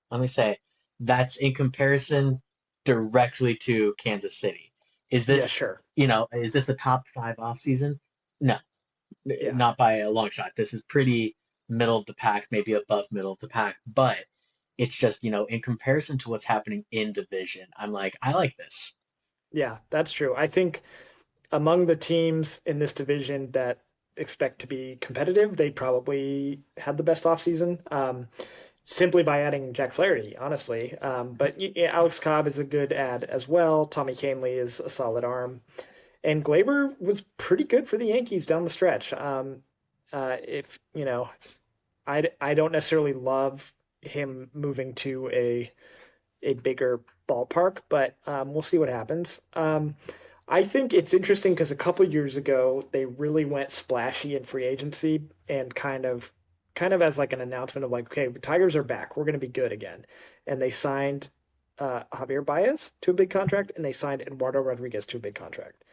let me say, that's in comparison directly to Kansas City. Is Yeah, this, sure. you know, is this a top five offseason? No, Yeah, not by a long shot. This is pretty middle of the pack, maybe above middle of the pack, but it's just, you know, in comparison to what's happening in division, I'm like, I like this. yeah, that's true. I think among the teams in this division that expect to be competitive, they probably had the best offseason. Simply by adding Jack Flaherty, honestly. But yeah, Alex Cobb is a good add as well. Tommy Kahnle is a solid arm, and Glaber was pretty good for the Yankees down the stretch. If you know, I don't necessarily love him moving to a bigger ballpark, but we'll see what happens. I think it's interesting because a couple of years ago they really went splashy in free agency and kind of as like an announcement of like, okay, the Tigers are back, we're going to be good again, and they signed Javier Baez to a big contract and they signed Eduardo Rodriguez to a big contract.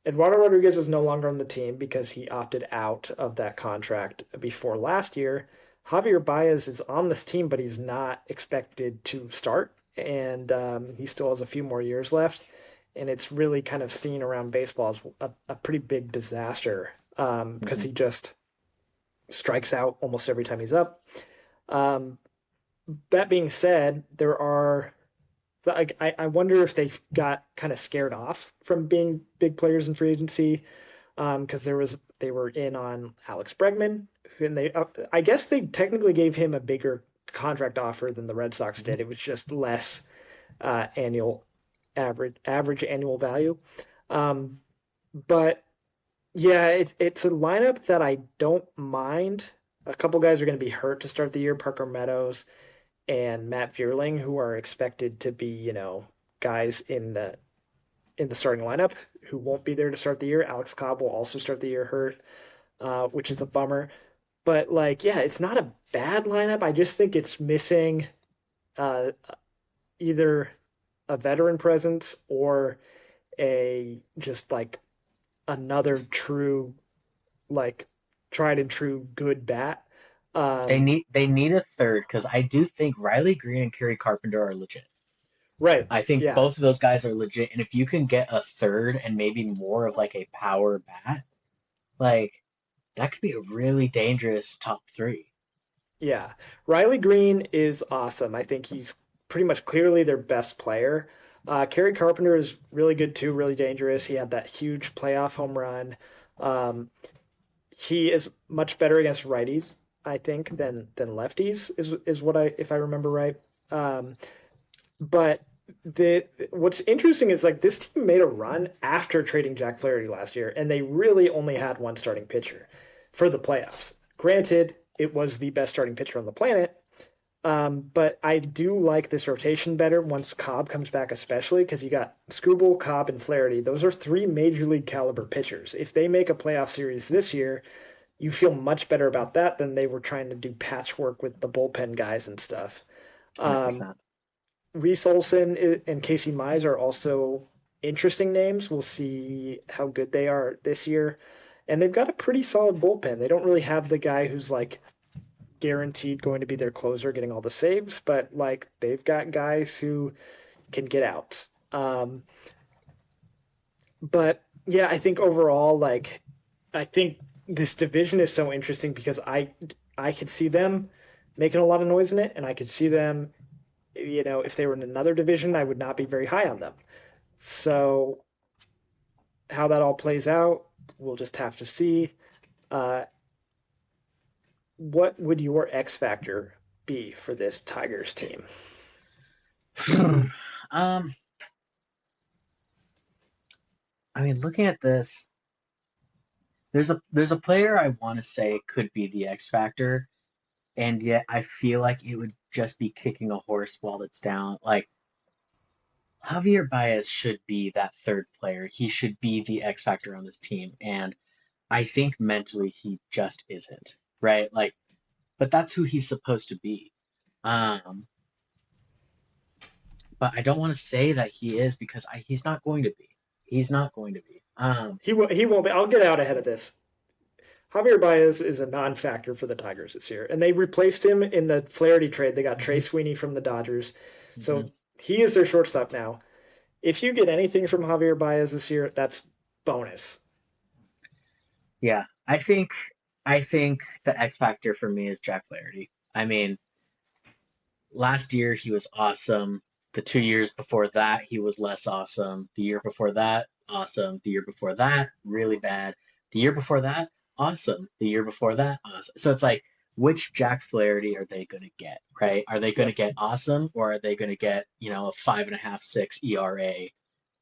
Eduardo Rodriguez is no longer on the team because he opted out of that contract before last year. Javier Baez is on this team, but he's not expected to start, and he still has a few more years left. And it's really kind of seen around baseball as a pretty big disaster because Mhm. he just strikes out almost every time he's up. Um, that being said, there are I wonder if they got kind of scared off from being big players in free agency because they were in on Alex Bregman, and I guess they technically gave him a bigger contract offer than the Red Sox Mhm. did. It was just less annual average annual value. Um, but yeah, it's a lineup that I don't mind. A couple guys are going to be hurt to start the year. Parker Meadows and Matt Vierling, who are expected to be, guys in the starting lineup who won't be there to start the year. Alex Cobb will also start the year hurt, which is a bummer. But like, yeah, it's not a bad lineup. I just think it's missing uh, either a veteran presence or a just like another true, like, tried and true good bat. They Um, need a third because I do think Riley Green and Kerry Carpenter are legit. right. I think Yeah. both of those guys are legit, and if you can get a third and maybe more of like a power bat, like that could be a really dangerous top three. Yeah. Riley Green is awesome. I think he's pretty much clearly their best player. Kerry Carpenter is really good too, really dangerous. He had that huge playoff home run. Um, he is much better against righties, I think, than lefties is what I if I remember right. Um, but the what's interesting is like this team made a run after trading Jack Flaherty last year, and they really only had one starting pitcher for the playoffs. Granted, it was the best starting pitcher on the planet, but I do like this rotation better once Cobb comes back, especially because you got Skubal, Cobb, and Flaherty. Those are three major league caliber pitchers. If they make a playoff series this year, you feel much better about that than they were trying to do patchwork with the bullpen guys and stuff. Um, 100%. Reese Olson and Casey Mize are also interesting names. We'll see how good they are this year. And they've got a pretty solid bullpen. They don't really have the guy who's like guaranteed going to be their closer getting all the saves, but like they've got guys who can get out. But yeah, I think overall, like I think this division is so interesting because I could see them making a lot of noise in it, and I could see them, if they were in another division, I would not be very high on them. So how that all plays out, we'll just have to see. Uh, what would your X factor be for this Tigers team? um, I mean, looking at this, there's a player I want to say could be the X factor, and yet I feel like it would just be kicking a horse while it's down. Like Javier Baez should be that third player. He should be the X factor on this team, and I think mentally he just isn't, right? Like, but that's who he's supposed to be. Um, but I don't want to say that he is because he's not going to be. He's not going to be. He won't be. I'll get out ahead of this. Javier Baez is a non-factor for the Tigers this year, and they replaced him in the Flaherty trade. They got Trey Mhm, Sweeney from the Dodgers, mhm. so he is their shortstop now. If you get anything from Javier Baez this year, that's bonus. Yeah, I think the X factor for me is Jack Flaherty. I mean, last year he was awesome. The 2 years before that, he was less awesome. The year before that, awesome. The year before that, really bad. The year before that, awesome. The year before that, awesome. So it's like, which Jack Flaherty are they going to get, right? Are they going to Yep. get awesome or are they going to get, a 5.5, 6 ERA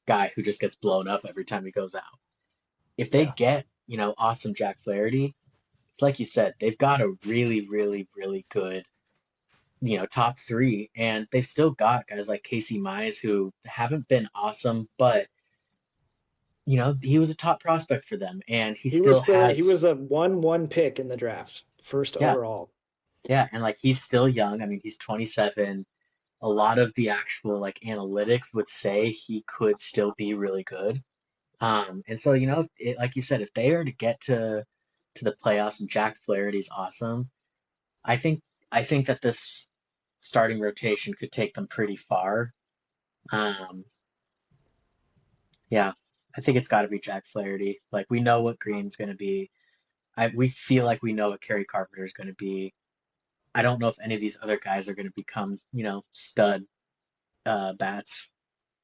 guy who just gets blown up every time he goes out? If they Yeah. get, awesome Jack Flaherty, it's like you said, they've got a really, really, really good top three, and they've still got guys like Casey Mize who haven't been awesome, but he was a top prospect for them, and he He still was the he has, was a 1-1 pick in the draft, first yeah, overall. yeah, and like he's still young. I mean, he's 27. A lot of the actual like analytics would say he could still be really good. And so like you said, if they are to get to the playoffs and Jack Flaherty's awesome, I think I think that this starting rotation could take them pretty far. Um, Yeah, I think it's got to be Jack Flaherty. Like we know what Green's going to be. We feel like we know what Kerry Carpenter is going to be. I don't know if any of these other guys are going to become, stud bats,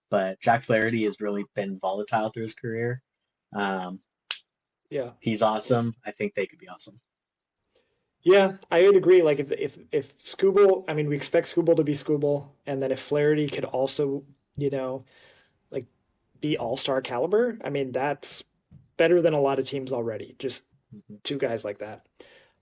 but Jack Flaherty has really been volatile through his career. Um, Yeah. he's awesome. I think they could be awesome. Yeah, I would agree. Like if Skubal, I mean, we expect Skubal to be Skubal, and then if Flaherty could also, you know, like be all-star caliber, I mean, that's better than a lot of teams already. Just Mhm. two guys like that.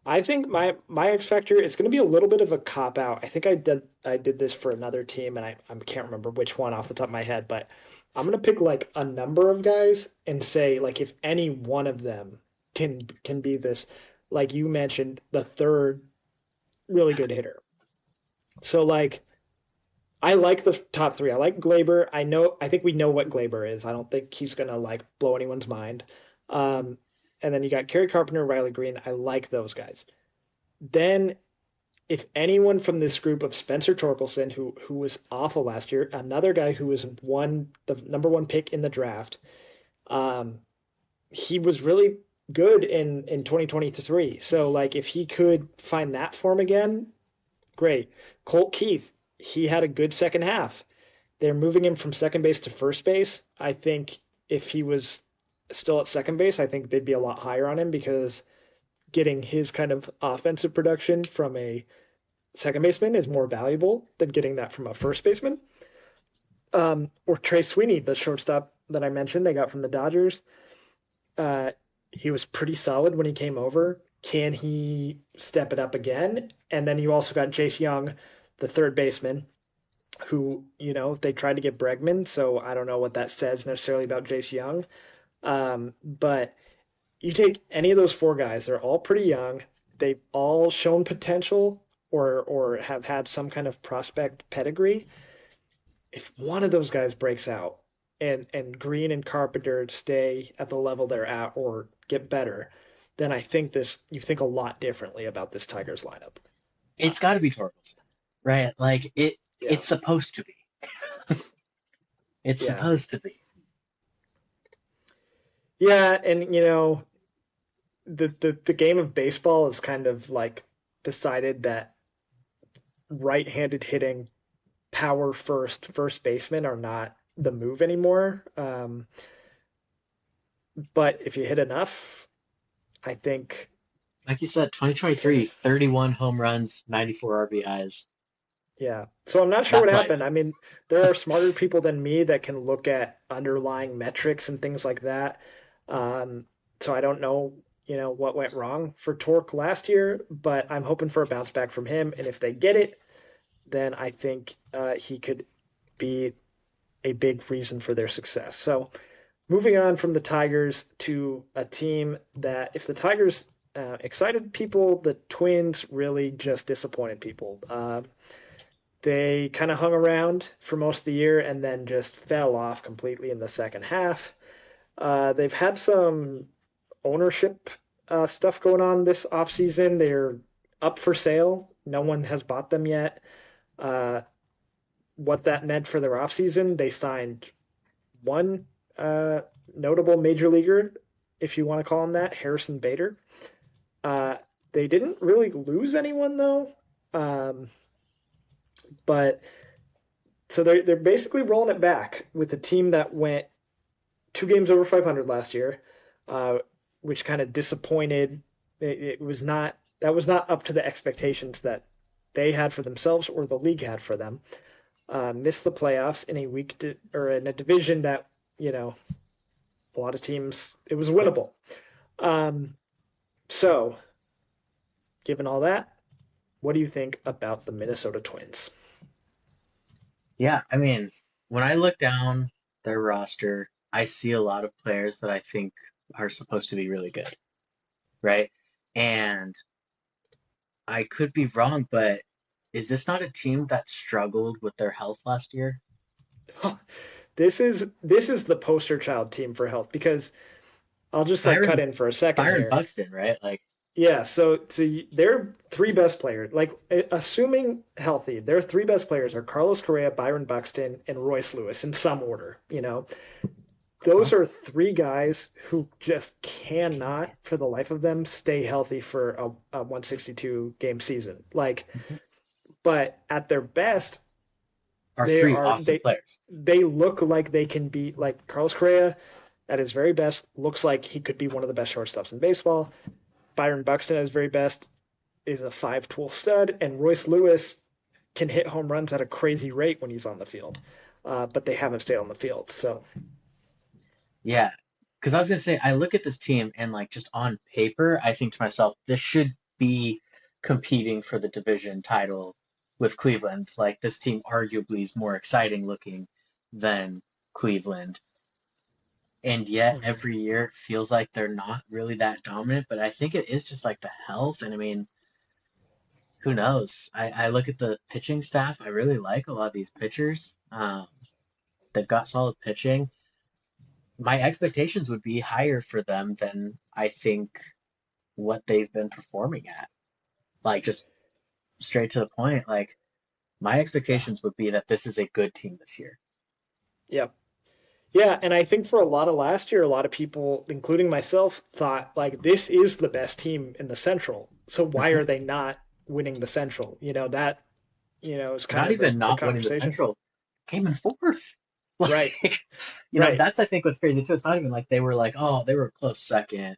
I think my X factor is going to be a little bit of a cop out. I think I did this for another team, and I can't remember which one off the top of my head, but I'm going to pick like a number of guys and say like if any one of them can be this, like you mentioned, the third really good hitter. So like I like the top three. I like Glaber. I think we know what Glaber is. I don't think he's gonna like blow anyone's mind. Um, and then you got Kerry Carpenter, Riley Green. I like those guys. Then if anyone from this group of Spencer Torkelson, who was awful last year, another guy who was the number one pick in the draft, um, he was really good in 2023. So like if he could find that form again, great. Colt Keith, he had a good second half. They're moving him from second base to first base. I think if he was still at second base, I think they'd be a lot higher on him because getting his kind of offensive production from a second baseman is more valuable than getting that from a first baseman. Or Trey Sweeney, the shortstop that I mentioned, they got from the Dodgers. Uh, he was pretty solid when he came over. Can he step it up again? And then you also got Jace Young, the third baseman, who, they tried to get Bregman, so I don't know what that says necessarily about Jace Young. But you take any of those four guys, they're all pretty young. They've all shown potential or have had some kind of prospect pedigree. If one of those guys breaks out and Green and Carpenter stay at the level they're at or get better, then I think you think a lot differently about this Tigers lineup. It's got to be Torkelson, right? Like Yeah. it's supposed to be. It's Yeah. supposed to be. Yeah, and the game of baseball is kind of like decided that right-handed hitting power first basemen are not the move anymore. But if you hit enough, I think, Like you said, 2023, 31 home runs, 94 RBIs. yeah. So I'm not sure That what happened. plays. I mean, there are smarter people than me that can look at underlying metrics and things like that. Um, so I don't know, what went wrong for Torque last year, but I'm hoping for a bounce back from him. And if they get it, then I think he could be a big reason for their success. So moving on from the Tigers to a team that, if the Tigers excited people, the Twins really just disappointed people. They kind of hung around for most of the year and then just fell off completely in the second half. They've had some ownership stuff going on this offseason. They're up for sale. No one has bought them yet. Uh, what that meant for their offseason, they signed one notable major leaguer, if you want to call him that, Harrison Bader. Uh, they didn't really lose anyone though, but so they're basically rolling it back with a team that went 2 games over 500 last year, uh, which kind of disappointed. It was not that was not up to the expectations that they had for themselves or the league had for them. Missed the playoffs in or in a division that a lot of teams it was winnable. Um, so, given all that, what do you think about the Minnesota Twins? Yeah, I mean, when I look down their roster, I see a lot of players that I think are supposed to be really good, right? And I could be wrong, but is this not a team that struggled with their health last year? This is the poster child team for health because I'll just like cut Byron in for a second Byron here. Buxton, right? Like, Yeah, so their three best players, like assuming healthy, their three best players are Carlos Correa, Byron Buxton, and Royce Lewis in some order. huh? Those are three guys who just cannot, for the life of them, stay healthy for a 162 game season. Like, Mhm. but at their best, Are they three are awesome they players. they look like they can be like Carlos Correa at his very best looks like he could be one of the best shortstops in baseball. Byron Buxton at his very best is a five-tool stud, and Royce Lewis can hit home runs at a crazy rate when he's on the field. But they haven't stayed on the field. So Yeah. Because I was gonna say, I look at this team and like just on paper, I think to myself, this should be competing for the division title with Cleveland. Like this team arguably is more exciting looking than Cleveland. And yet mhm. every year it feels like they're not really that dominant, but I think it is just like the health. And I mean, who knows? I look at the pitching staff. I really like a lot of these pitchers. They've got solid pitching. my expectations would be higher for them than I think what they've been performing at. Like just straight to the point, like my Yeah. expectations would be that this is a good team this year. Yep. Yeah, and I think for a lot of last year, a lot of people, including myself, thought like this is the best team in the Central. So why Mhm. are they not winning the Central? That, is kind Not of even the not winning the conversation. Central, came in fourth. Right. Like, Right. that's I think what's crazy too. It's not even like they were like, oh, they were a close second.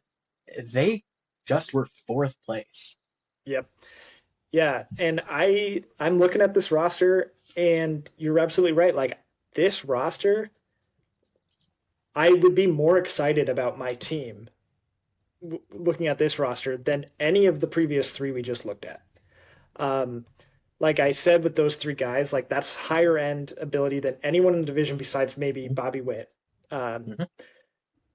They just were fourth place. Yep. Yeah, and I'm looking at this roster and you're absolutely right. Like this roster, I would be more excited about my team looking at this roster than any of the previous three we just looked at. Um, like I said with those three guys, like that's higher end ability than anyone in the division besides maybe Bobby Witt. Um, Mhm.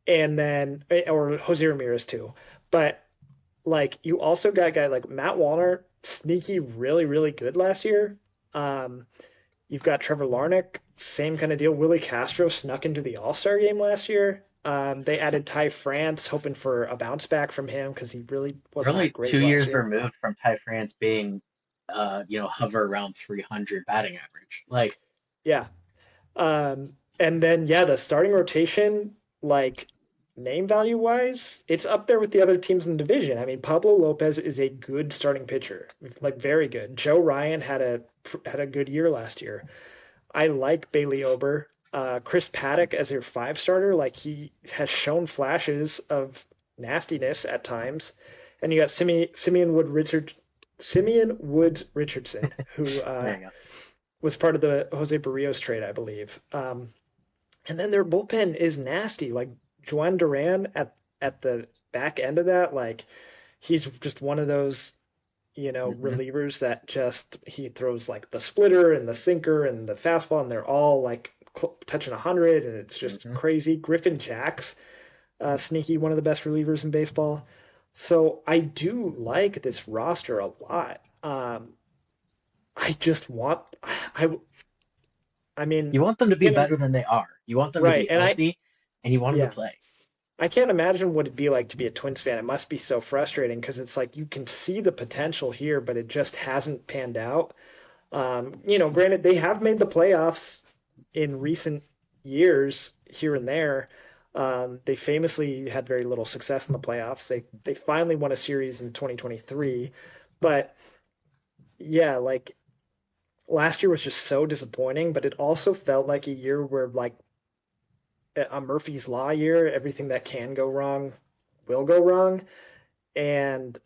and then or Jose Ramirez too. But like you also got a guy like Matt Wallner, sneaky, really, really good last year. Um, you've got Trevor Larnach, same kind of deal. Willie Castro snuck into the All Star game last year. They added Ty France, hoping for a bounce back from him because he really was We're not only great two last years year. removed from Ty France being, hover around 300 batting average. Like, Yeah. And then yeah, the starting rotation, like name value wise, it's up there with the other teams in the division. I mean, Pablo Lopez is a good starting pitcher, like very good. Joe Ryan had a good year last year. I like Bailey Ober. Chris Paddock as your five starter, like he has shown flashes of nastiness at times. And you got Simeon Woods Richardson, who there you go. was part of the Jose Barrios trade, I believe. And then their bullpen is nasty. Like Juan Duran at the back end of that, like he's just one of those Hmm. relievers that just he throws like the splitter and the sinker and the fastball, and they're all like touching 100, and it's just Hmm. crazy. Griffin Jacks, sneaky, one of the best relievers in baseball. So I do like this roster a lot. I just want I I mean You want them to be can better than they are. You want them to right, be and healthy, and you want them to yeah, play. I can't imagine what it'd be like to be a Twins fan. It must be so frustrating because it's like you can see the potential here, but it just hasn't panned out. Granted, they have made the playoffs in recent years here and there. They famously had very little success in the playoffs. They finally won a series in 2023, but yeah, like last year was just so disappointing. But it also felt like a year where like a Murphy's Law year, everything that can go wrong will go wrong, and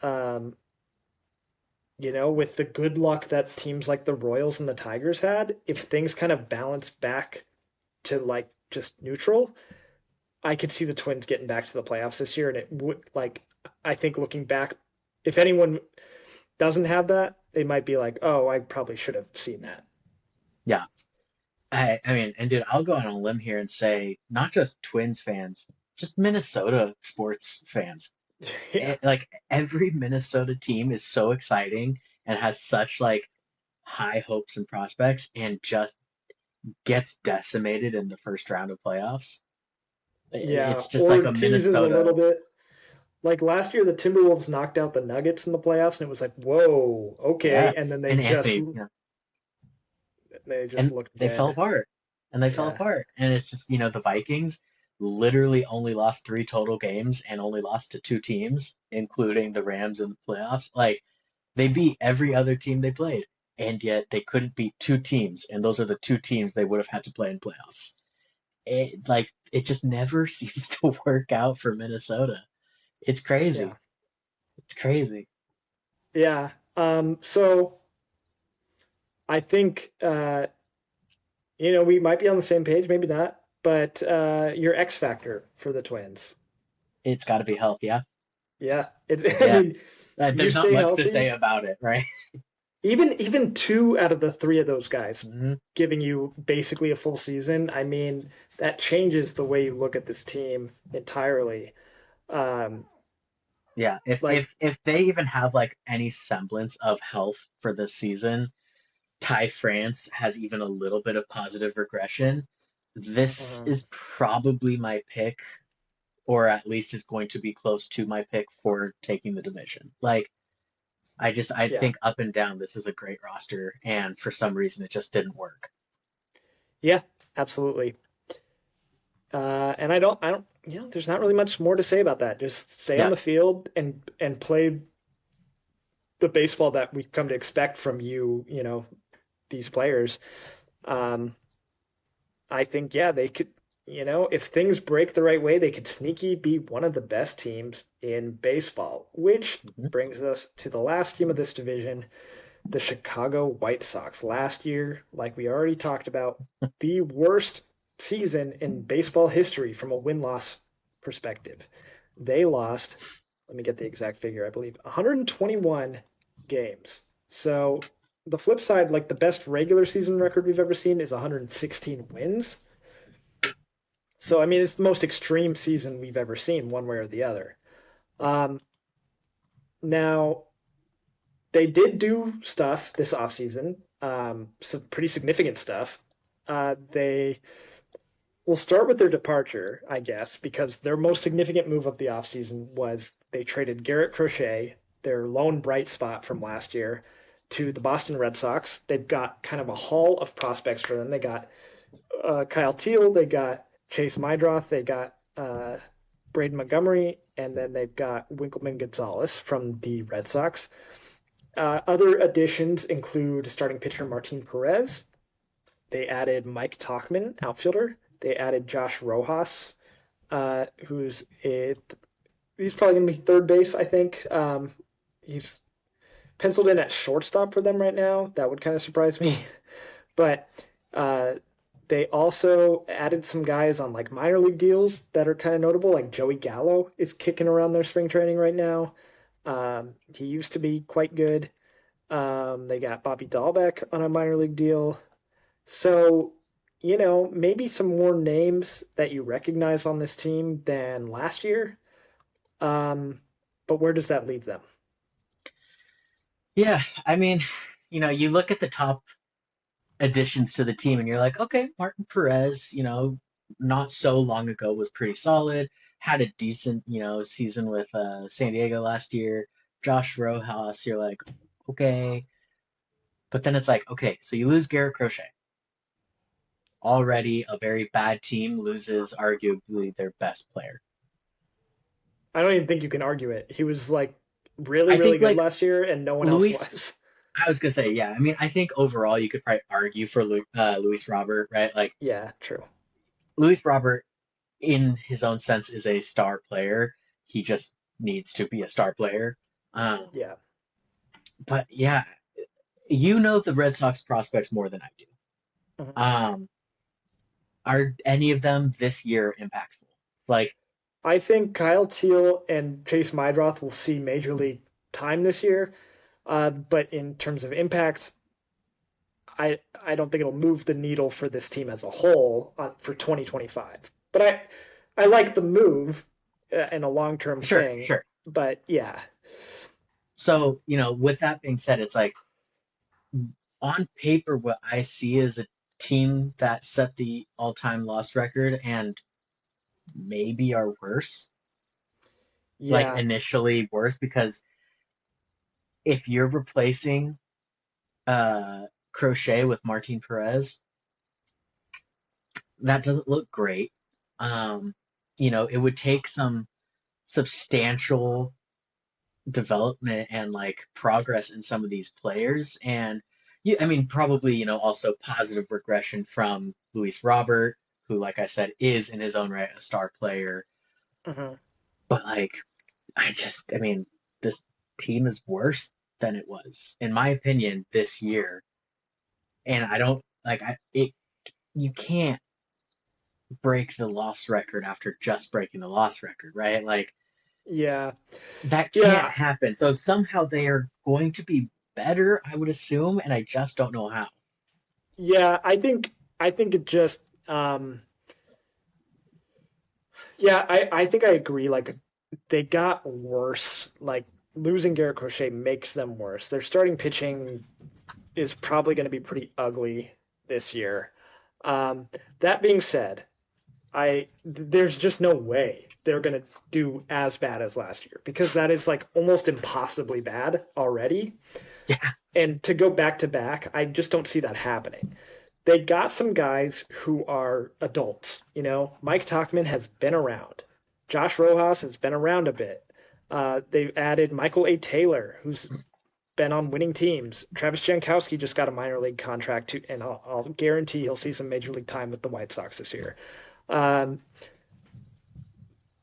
with the good luck that teams like the Royals and the Tigers had, if things kind of balance back to like just neutral, I could see the Twins getting back to the playoffs this year. And it would like, I think looking back, if anyone doesn't have that, they might be like, oh, I probably should have seen that. Yeah. I mean, and dude, I'll go on a limb here and say not just Twins fans, just Minnesota sports fans. Yeah. Like every Minnesota team is so exciting and has such like high hopes and prospects and just gets decimated in the first round of playoffs. Yeah. It's just like Or a teases a little Minnesota, bit. Like last year, the Timberwolves knocked out the Nuggets in the playoffs, and it was like, whoa, yeah. okay. And then And Anthony, they just and looked they fell dead. apart. And they fell Yeah. apart. And it's just, the Vikings literally only lost three total games and only lost to two teams, including the Rams in the playoffs. Like they beat every other team they played, and yet they couldn't beat two teams, and those are the two teams they would have had to play in playoffs. It just never seems to work out for Minnesota. It's Yeah. crazy. It's crazy. Yeah. So I think we might be on the same page, maybe not, but your X factor for the Twins. It's got to be health, yeah. Yeah. I Yeah. mean, you There's not stay much to say healthy. about it, right? Even two out of the three of those guys Hmm. giving you basically a full season. I mean, that changes the way you look at this team entirely. Um, Yeah. If like, if if they even have like any semblance of health for this season, Ty France has even a little bit of positive regression. this Mhm. is probably my pick, or at least is going to be close to my pick for taking the division. Like, I Yeah. think up and down, this is a great roster, and for some reason, it just didn't work. Yeah, absolutely. And there's not really much more to say about that. Just stay on Yeah. the field and play the baseball that we've come to expect from you, these players. Um, I think, yeah, they could, if things break the right way, they could sneaky be one of the best teams in baseball, which Mhm. brings us to the last team of this division, the Chicago White Sox. Last year, like we already talked about, the worst season in baseball history from a win-loss perspective. They lost, let me get the exact figure, I believe, 121 games. So the flip side, like the best regular season record we've ever seen is 116 wins. So, I mean, it's the most extreme season we've ever seen, one way or the other. Um, Now, they did do stuff this offseason, some pretty significant stuff. They will start with their departure, I guess, because their most significant move of the offseason was they traded Garrett Crochet, their lone bright spot from last year, to the Boston Red Sox. They've got kind of a haul of prospects for them. They got Kyle Teal, they got Chase Mydroth, they got Braden Montgomery, and then they've got Winkleman Gonzalez from the Red Sox. Other additions include starting pitcher Martin Perez. They added Mike Tauchman, outfielder. They added Josh Rojas, who's he's probably going to be third base, I think. He's penciled in at shortstop for them right now. That would kind of surprise me. But uh, they also added some guys on like minor league deals that are kind of notable. Like Joey Gallo is kicking around their spring training right now. He used to be quite good. They got Bobby Dahlbeck on a minor league deal. So, maybe some more names that you recognize on this team than last year. Um, but where does that leave them? Yeah, I mean, you look at the top additions to the team and you're like, okay, Martin Perez, not so long ago was pretty solid, had a decent, season with San Diego last year. Josh Rojas, you're like, okay. But then it's like, okay, so you lose Garrett Crochet. Already a very bad team loses arguably their best player. I don't even think you can argue it. He was like really, I really think good like last year, and no one else Luis, was. I was gonna say, yeah. I mean, I think overall you could probably argue for Luis Robert, right? Like Yeah, true. Luis Robert in his own sense is a star player. He just needs to be a star player. Um, Yeah. but yeah, you know the Red Sox prospects more than I do. Mhm. Um, are any of them this year impactful? Like, I think Kyle Teal and Chase Mydroth will see major league time this year. But in terms of impact, I don't think it'll move the needle for this team as a whole for 2025. But I like the move and a long term sure, thing. sure. But yeah, So, with that being said, it's like on paper, what I see is a team that set the all-time loss record and maybe are worse, like yeah, initially worse, because if you're replacing uh, Crochet with Martin Perez, that doesn't look great. Um, it would take some substantial development and like progress in some of these players, and yeah, I mean probably also positive regression from Luis Robert, who, like I said, is in his own right a star player. hmm But like, I mean, this team is worse than it was, in my opinion, this year, and I don't like I it. You can't break the loss record after just breaking the loss record, right? Like yeah, that can't yeah, happen. So somehow they are going to be better, I would assume, and I just don't know how. yeah. I think it just yeah. I think I agree. Like they got worse. Like losing Garrett Crochet makes them worse. Their starting pitching is probably going to be pretty ugly this year. That being said, there's just no way they're going to do as bad as last year because that is like almost impossibly bad already. Yeah. And to go back to back, I just don't see that happening. They got some guys who are adults. Mike Tachman has been around. Josh Rojas has been around a bit. They've added Michael A. Taylor, who's been on winning teams. Travis Jankowski just got a minor league contract, and I'll guarantee he'll see some major league time with the White Sox this year. Um,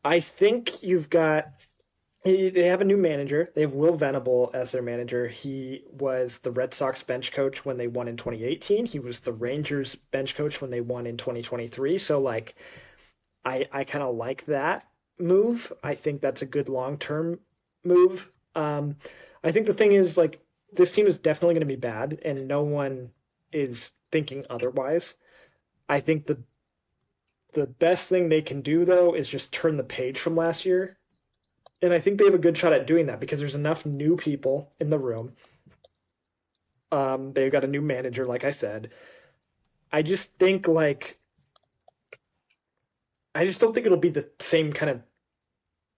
I think they have a new manager. They have Will Venable as their manager. He was the Red Sox bench coach when they won in 2018. He was the Rangers bench coach when they won in 2023. So like, I kind of like that move. I think that's a good long-term move. I think the thing is like this team is definitely going to be bad, and no one is thinking otherwise. I think the best thing they can do though is just turn the page from last year, and I think they have a good shot at doing that because there's enough new people in the room. They've got a new manager, like I said. I just think like I just don't think it'll be the same kind of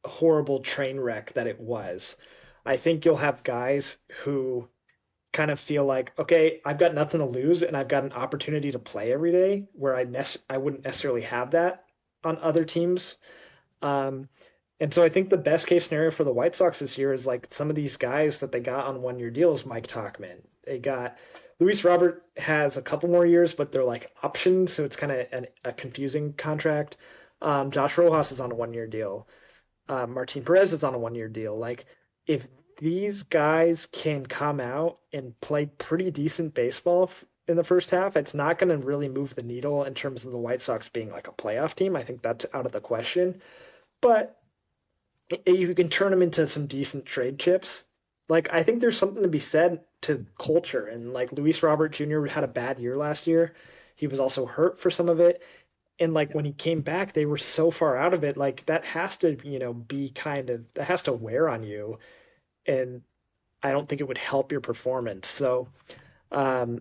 horrible train wreck that it was. I think you'll have guys who kind of feel like, okay, I've got nothing to lose and I've got an opportunity to play every day where I wouldn't necessarily have that on other teams. Um, and so I think the best case scenario for the White Sox this year is like some of these guys that they got on 1 year deals. Mike Tachman, they got Luis Robert has a couple more years, but they're like options, so it's kind of a confusing contract. Josh Rojas is on a 1 year deal. Martin Perez is on a 1 year deal. Like if these guys can come out and play pretty decent baseball in the first half, it's not going to really move the needle in terms of the White Sox being like a playoff team. I think that's out of the question. But you can turn them into some decent trade chips. Like I think there's something to be said to culture, and like Luis Robert Jr. had a bad year last year. He was also hurt for some of it, and like when he came back, they were so far out of it. Like that has to be that has to wear on you, and I don't think it would help your performance. So, um,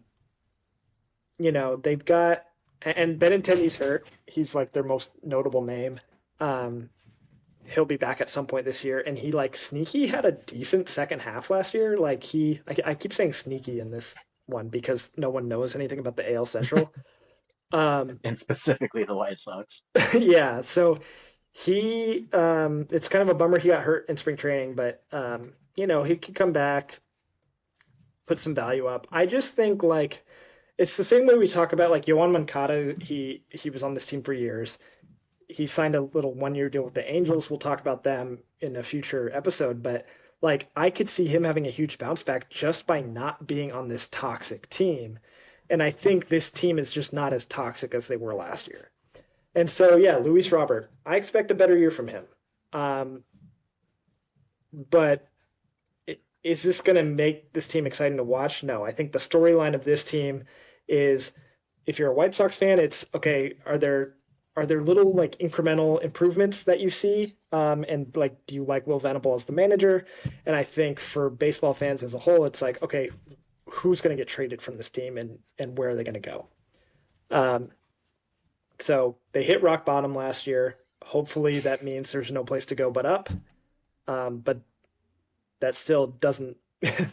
they've got and Benintendi's hurt. He's like their most notable name. Um, he'll be back at some point this year, and he like sneaky had a decent second half last year. Like I keep saying sneaky in this one because no one knows anything about the AL Central. And specifically the White Sox. Yeah, so it's kind of a bummer he got hurt in spring training, but he could come back, put some value up. I just think like it's the same way we talk about like Yoan Moncada. He was on this team for years. He signed a little 1 year deal with the Angels. We'll talk about them in a future episode, but like I could see him having a huge bounce back just by not being on this toxic team. And I think this team is just not as toxic as they were last year. And so, yeah, Luis Robert, I expect a better year from him. But is this going to make this team exciting to watch? No. I think the storyline of this team is if you're a White Sox fan, it's okay, are there little like incremental improvements that you see? And like, do you like Will Venable as the manager? And I think for baseball fans as a whole, it's like, okay, who's going to get traded from this team and where are they going to go? So they hit rock bottom last year. Hopefully that means there's no place to go but up. But that still doesn't it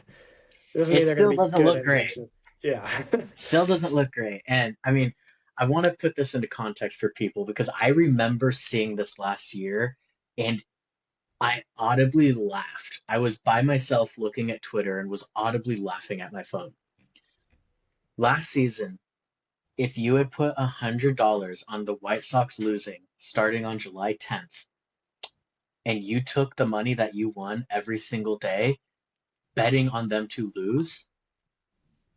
doesn't mean It they're still going to be doesn't good look in great. terms of, yeah. Still doesn't look great. And I mean, I want to put this into context for people because I remember seeing this last year and I audibly laughed. I was by myself looking at Twitter and was audibly laughing at my phone. Last season, if you had put $100 on the White Sox losing starting on July 10th, and you took the money that you won every single day betting on them to lose,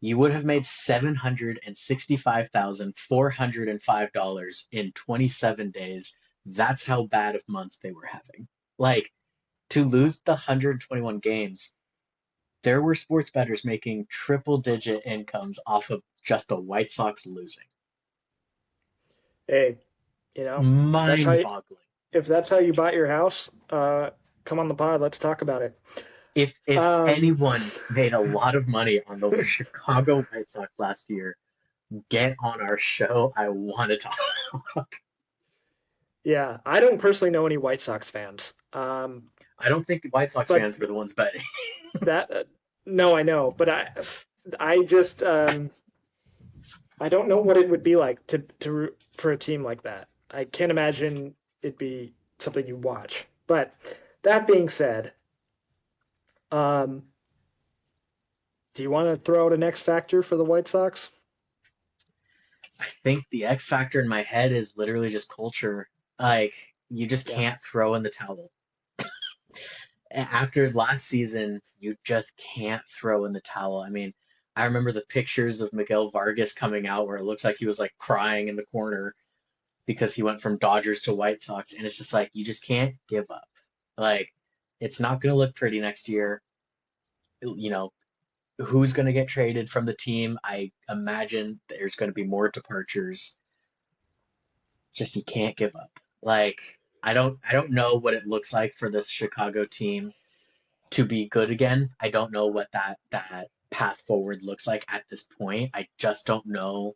you would have made $765,405 in 27 days. That's how bad of months they were having. Like, to lose the 121 games, there were sports bettors making triple-digit incomes off of just the White Sox losing. Hey, Mind-boggling. if that's how you bought your house, come on the pod. Let's talk about it. If anyone made a lot of money on the Chicago White Sox last year, get on our show. I want to talk. Yeah, I don't personally know any White Sox fans. I don't think the White Sox But fans were the ones betting. that no, I know, but I just I don't know what it would be like to root for a team like that. I can't imagine it'd be something you watch. But that being said, um, do you want to throw out an X factor for the White Sox? I think the X factor in my head is literally just culture. Like, you just Yeah. can't throw in the towel. After last season, you just can't throw in the towel. I mean, I remember the pictures of Miguel Vargas coming out where it looks like he was like crying in the corner because he went from Dodgers to White Sox, and it's just like you just can't give up. Like, it's not going to look pretty next year. You know, who's going to get traded from the team? I imagine there's going to be more departures. Just you can't give up. Like, I don't know what it looks like for this Chicago team to be good again. I don't know what that path forward looks like at this point. I just don't know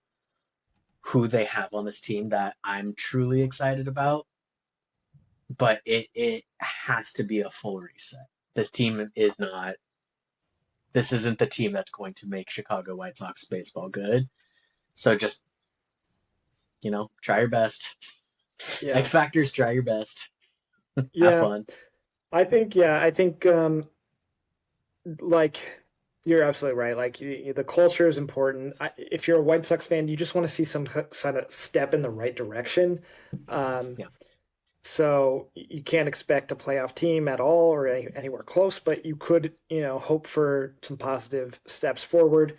who they have on this team that I'm truly excited about. But it has to be a full reset. This team is not. This isn't the team that's going to make Chicago White Sox baseball good. So just try your best. Yeah. X Factors, try your best. Have Yeah. fun. I think like you're absolutely right. Like the culture is important. If you're a White Sox fan, you just want to see some kind of step in the right direction. Um, Yeah. so you can't expect a playoff team at all or anywhere close, but you could, hope for some positive steps forward.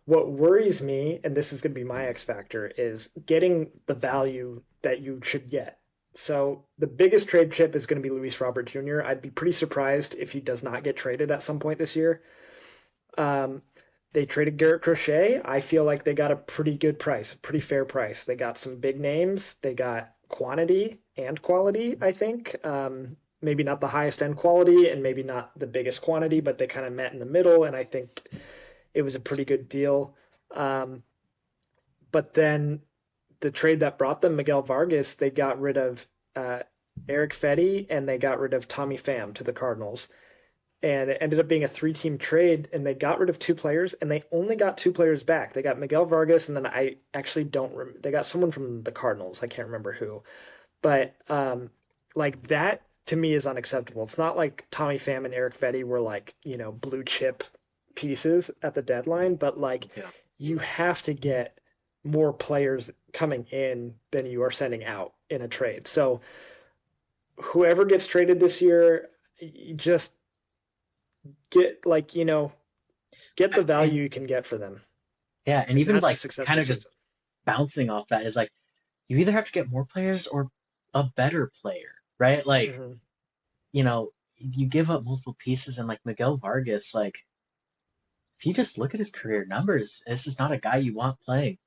What worries me, and this is going to be my X factor, is getting the value that you should get. So the biggest trade chip is going to be Luis Robert Jr. I'd be pretty surprised if he does not get traded at some point this year. Um, they traded Garrett Crochet. I feel like they got a pretty good price, a pretty fair price. They got some big names. They got quantity and quality, I think. Maybe not the highest end quality and maybe not the biggest quantity, but they kind of met in the middle. And I think it was a pretty good deal. Um, but then the trade that brought them Miguel Vargas, they got rid of uh, Eric Fetty and they got rid of Tommy Pham to the Cardinals. And it ended up being a three-team trade, and they got rid of two players, and they only got two players back. They got Miguel Vargas, and then I actually don't remember. They got someone from the Cardinals. I can't remember who, but like that to me is unacceptable. It's not like Tommy Pham and Eric Fetty were like blue chip pieces at the deadline, but like Yeah. you have to get more players coming in than you are sending out in a trade. So whoever gets traded this year, you just get like get the And value you can get for them, yeah, and and even that's a like successful kind of just season. bouncing off that is like you either have to get more players or a better player, right? Like, Hmm. you give up multiple pieces and like Miguel Vargas, like if you just look at his career numbers, this is not a guy you want playing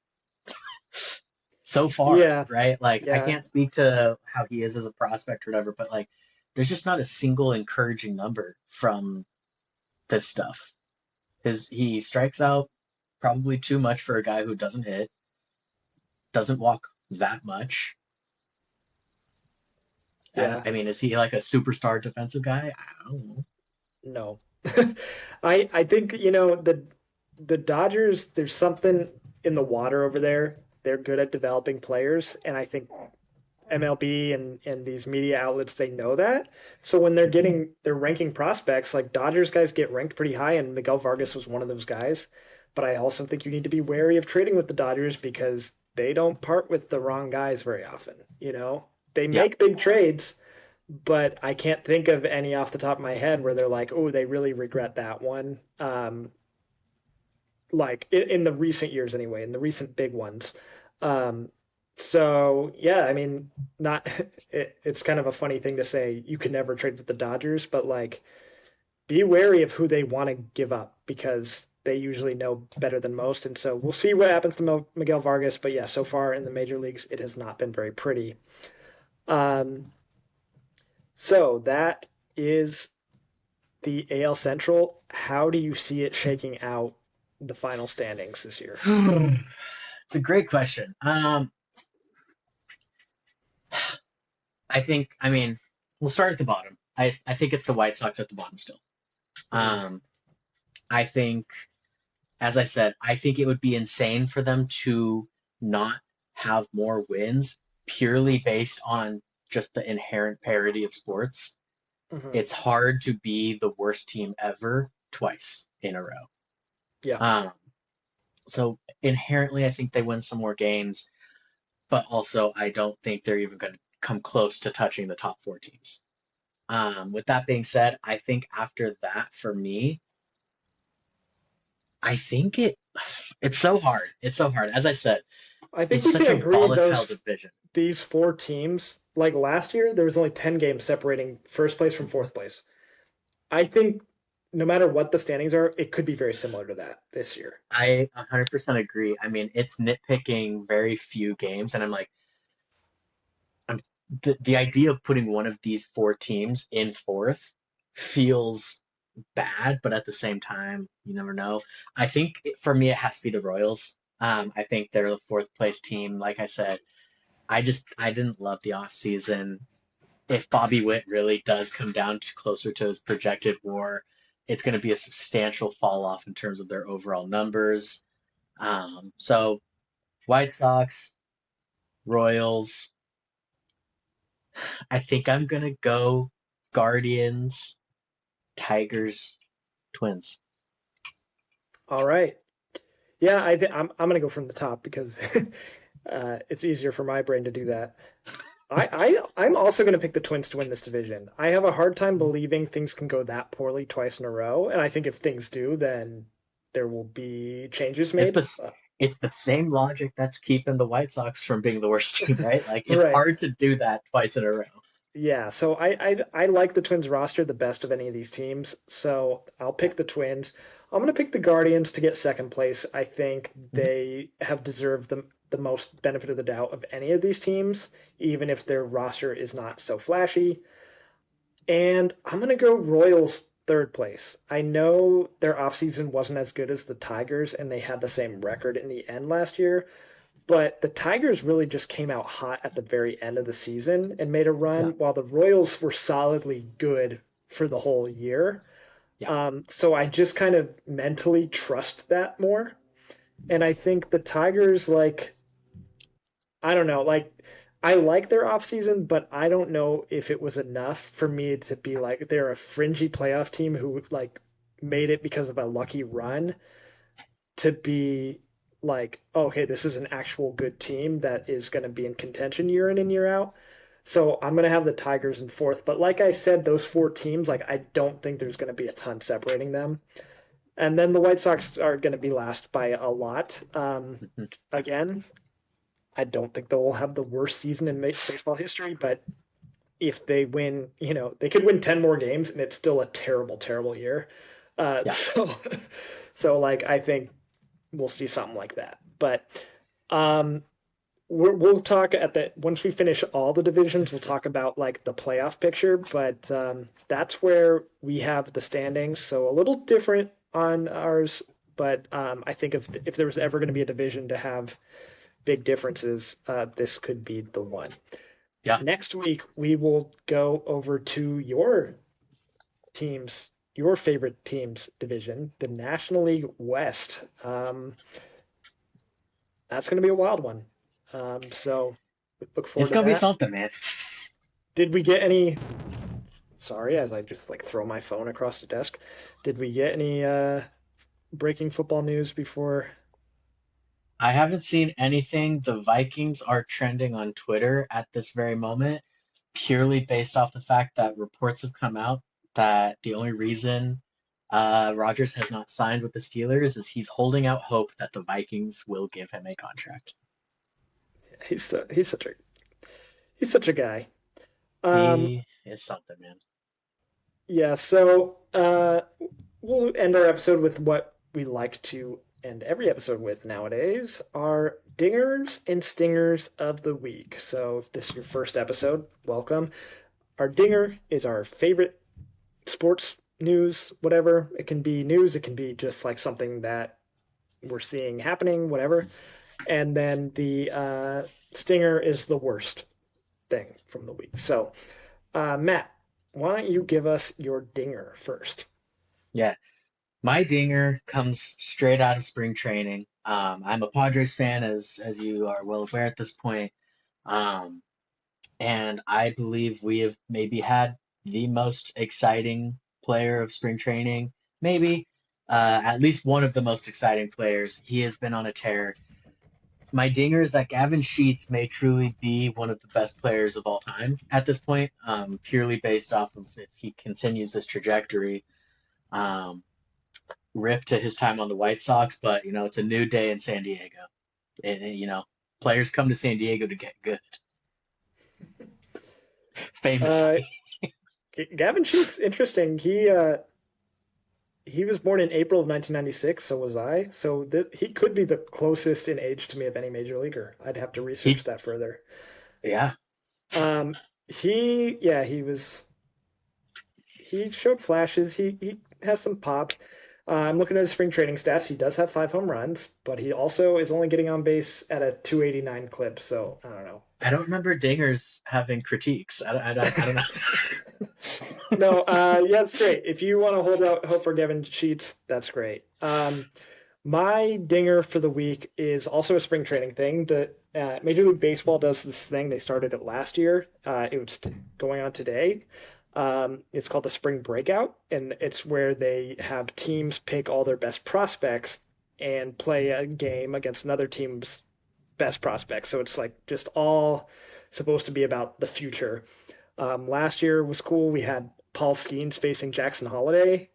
so far, Yeah, right? Like I yeah, can't speak to how he is as a prospect or whatever, but like there's just not a single encouraging number from this stuff. He strikes out probably too much for a guy who doesn't hit, doesn't walk that much. yeah. I mean, is he like a superstar defensive guy? I don't know. No, I think the Dodgers. There's something in the water over there. They're good at developing players, and I think MLB and these media outlets they know that. So when they're ranking prospects, like Dodgers guys get ranked pretty high, and Miguel Vargas was one of those guys. But I also think you need to be wary of trading with the Dodgers because they don't part with the wrong guys very often. They Yeah, make big trades, but I can't think of any off the top of my head where they're like, oh, they really regret that one. Like in the recent years anyway, in the recent big ones. Um, so yeah, I mean, not it's kind of a funny thing to say you can never trade with the Dodgers, but like be wary of who they want to give up because they usually know better than most. And so we'll see what happens to Miguel Vargas. But yeah, so far in the major leagues, it has not been very pretty. Um, so that is the AL Central. How do you see it shaking out the final standings this year? it's It's a great question. I mean, we'll start at the bottom. I think it's the White Sox at the bottom still. Mhm. Um, I think, as I said, I think it would be insane for them to not have more wins purely based on just the inherent parity of sports. Mhm. It's hard to be the worst team ever twice in a row. Yeah. Um, so inherently, I think they win some more games, but also I don't think they're even going to come close to touching the top four teams. With that being said, I think after that, for me, I think it's so hard. It's so hard. As I said, I think it's we can such a agree volatile those division. these four teams, like last year, there was only 10 games separating first place from Mhm. fourth place. I think no matter what the standings are, it could be very similar to that this year. I 100% agree. I mean, it's nitpicking very few games, and I'm the idea of putting one of these four teams in fourth feels bad, but at the same time, you never know. I think for me, it has to be the Royals. I think they're the fourth place team. Like I said, I didn't love the offseason. If Bobby Witt really does come down to closer to his projected WAR, it's going to be a substantial fall off in terms of their overall numbers. So White Sox, Royals. I think I'm going to go Guardians, Tigers, Twins. All right. Yeah, I'm gonna go from the top because it's easier for my brain to do that. I'm also gonna pick the Twins to win this division. I have a hard time believing things can go that poorly twice in a row, and I think if things do, then there will be changes It's made. the it's the same logic that's keeping the White Sox from being the worst team, right? Like it's Right. hard to do that twice in a row. Yeah, so I like the Twins roster the best of any of these teams, so I'll Yeah. pick the Twins. I'm gonna pick the Guardians to get second place. I think Mhm. they have deserved the most benefit of the doubt of any of these teams, even if their roster is not so flashy. And I'm gonna go Royals third place. I know their offseason wasn't as good as the Tigers, and they had the same record in the end last year, but the Tigers really just came out hot at the very end of the season and made a Yeah. run, while the Royals were solidly good for the whole year. Yeah. So I just kind of mentally trust that more. And I think the Tigers, like, I don't know, like, I like their offseason, but I don't know if it was enough for me to be like, they're a fringy playoff team who, like, made it because of a lucky run to be like, okay, this is an actual good team that is going to be in contention year in and year out. So I'm going to have the Tigers in fourth. But like I said, those four teams, like I don't think there's going to be a ton separating them. And then the White Sox are going to be last by a lot. Mhm. Again, I don't think they'll have the worst season in baseball history, but if they win, they could win 10 more games and it's still a terrible, terrible year. Uh, Yeah. so, so like I think we'll see something like that. But um, we'll talk at the once we finish all the divisions, we'll talk about like the playoff picture. But that's where we have the standings. So a little different on ours, but I think if there was ever going to be a division to have big differences, this could be the one. Yeah. Next week we will go over to your teams, your favorite teams division, the National League West. That's going to be a wild one. So look It's forward to gonna be that. something, man. Did we get any? Sorry, as I just like throw my phone across the desk. Did we get any breaking football news before? I haven't seen anything. The Vikings are trending on Twitter at this very moment, purely based off the fact that reports have come out that the only reason Rodgers has not signed with the Steelers is he's holding out hope that the Vikings will give him a contract. He's such a guy. Um, He is something, man. yeah. So we'll end our episode with what we like to end every episode with nowadays: our dingers and stingers of the week. So if this is your first episode, welcome. Our dinger is our favorite sports news, whatever. It can be news, it can be just like something that we're seeing happening, whatever. And then the stinger is the worst thing from the week. So, Matt, why don't you give us your dinger first? Yeah, my dinger comes straight out of spring training. I'm a Padres fan, as you are well aware at this point. Um, and I believe we have maybe had the most exciting player of spring training, maybe at least one of the most exciting players. He has been on a tear. My dinger is that Gavin Sheets may truly be one of the best players of all time at this point, purely based off of if he continues this trajectory. Um, Rip to his time on the White Sox, but it's a new day in San Diego. Players come to San Diego to get good, Uh, famously. Gavin Sheets, interesting. He was born in April of 1996, so was I. So he could be the closest in age to me of any major leaguer. I'd have to research He, that further. yeah, Um, he showed flashes. He has some pop. I'm looking at his spring training stats. He does have 5 home runs, but he also is only getting on base at a 289 clip. So I don't know. I don't remember dingers having critiques. I don't know. No, yeah, it's great. If you want to hold out hope for Gavin Sheets, that's great. My dinger for the week is also a spring training thing. The Major League Baseball does this thing. They started it last year. It was going on today. It's called the Spring Breakout, and it's where they have teams pick all their best prospects and play a game against another team's best prospects. So it's like just all supposed to be about the future. Last year was cool. We had Paul Skeens facing Jackson Holiday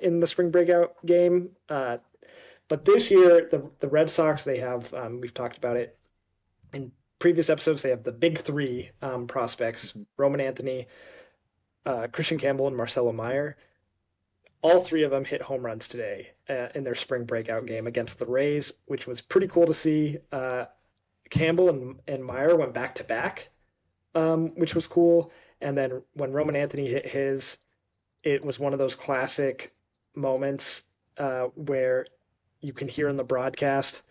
in the Spring Breakout game. But this year, the Red Sox, they have, we've talked about it in previous episodes, they have the big three prospects: Roman Anthony, Christian Campbell, and Marcelo Meyer. All three of them hit home runs today in their spring breakout game against the Rays, which was pretty cool to see. Campbell and Meyer went back to back, which was cool. And then when Roman Anthony hit his, it was one of those classic moments where you can hear in the broadcast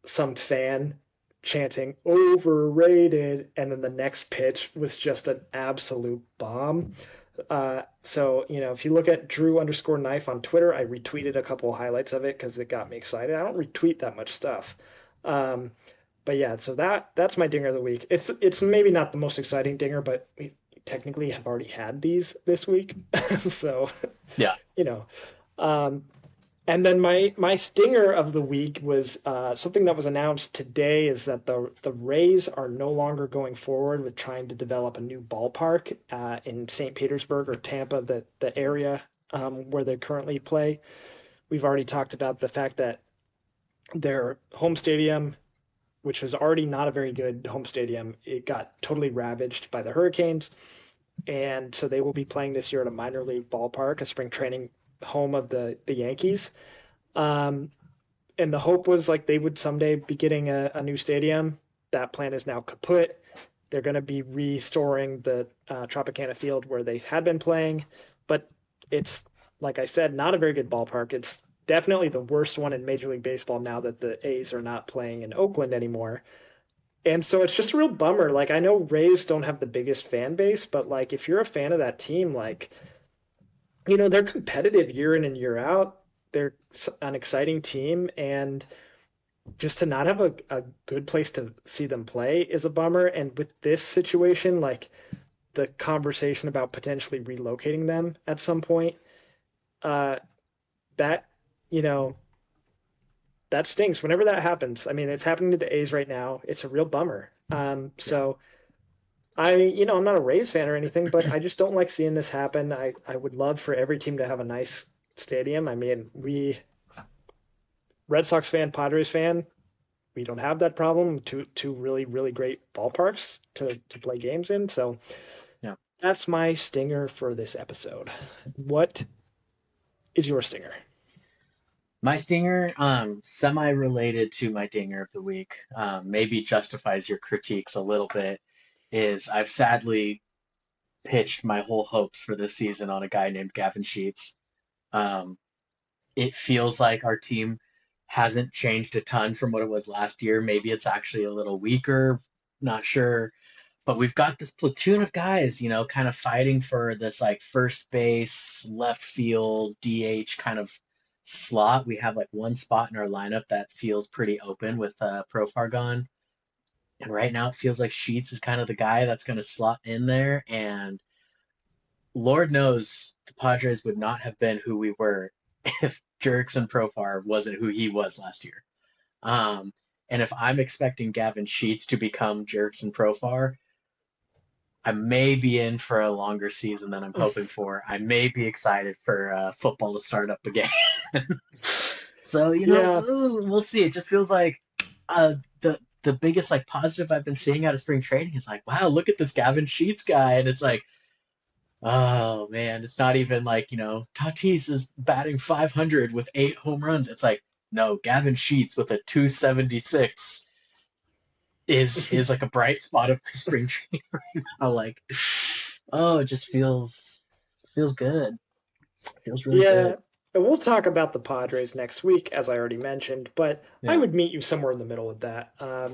some fan chanting overrated, and then the next pitch was just an absolute bomb. So if you look at Drew underscore knife on Twitter, I retweeted a couple of highlights of it because it got me excited. I don't retweet that much stuff. Um, but yeah, so that's my dinger of the week. It's maybe not the most exciting dinger, but we technically have already had these this week. So, Yeah. you know. Um, and then my stinger of the week was something that was announced today is that the Rays are no longer going forward with trying to develop a new ballpark in St. Petersburg or Tampa, the area where they currently play. We've already talked about the fact that their home stadium, which was already not a very good home stadium, it got totally ravaged by the Hurricanes, and so they will be playing this year at a minor league ballpark, a spring training home of the Yankees. Um, and the hope was like they would someday be getting a new stadium. That plan is now kaput. They're going to be restoring the Tropicana Field where they had been playing, but it's like I said, not a very good ballpark. It's definitely the worst one in Major League Baseball now that the A's are not playing in Oakland anymore. And so it's just a real bummer. Like I know Rays don't have the biggest fan base, but like if you're a fan of that team, like they're competitive year in and year out. They're an exciting team, and just to not have a good place to see them play is a bummer. And with this situation, like the conversation about potentially relocating them at some point, uh, that you know that stinks. Whenever that happens, I mean, it's happening to the A's right now. It's a real bummer. Yeah. So I'm not a Rays fan or anything, but I just don't like seeing this happen. I would love for every team to have a nice stadium. I mean, we Red Sox fan, Padres fan, we don't have that problem. Two really really great ballparks to play games in. So Yeah. that's my stinger for this episode. What is your stinger? My stinger, semi-related to my dinger of the week, maybe justifies your critiques a little bit, is I've sadly pitched my whole hopes for this season on a guy named Gavin Sheets. Um, it feels like our team hasn't changed a ton from what it was last year. Maybe it's actually a little weaker, not sure. But we've got this platoon of guys, kind of fighting for this like first base, left field, DH kind of slot. We have like one spot in our lineup that feels pretty open with Profar gone. And right now it feels like Sheets is kind of the guy that's going to slot in there. And Lord knows the Padres would not have been who we were if Jerkson Profar wasn't who he was last year. Um, and if I'm expecting Gavin Sheets to become Jerkson Profar, I may be in for a longer season than I'm hoping for. I may be excited for football to start up again. So Yeah, we'll see. It just feels like the biggest like positive I've been seeing out of spring training is like, wow, look at this Gavin Sheets guy, and it's like, oh man, it's not even like Tatis is batting 500 with 8 home runs. It's like, no, Gavin Sheets with a 276 is like a bright spot of my spring training right now. Like, oh, it just feels good. Feels really yeah. good. And we'll talk about the Padres next week, as I already mentioned, but I Yeah. would meet you somewhere in the middle with that. I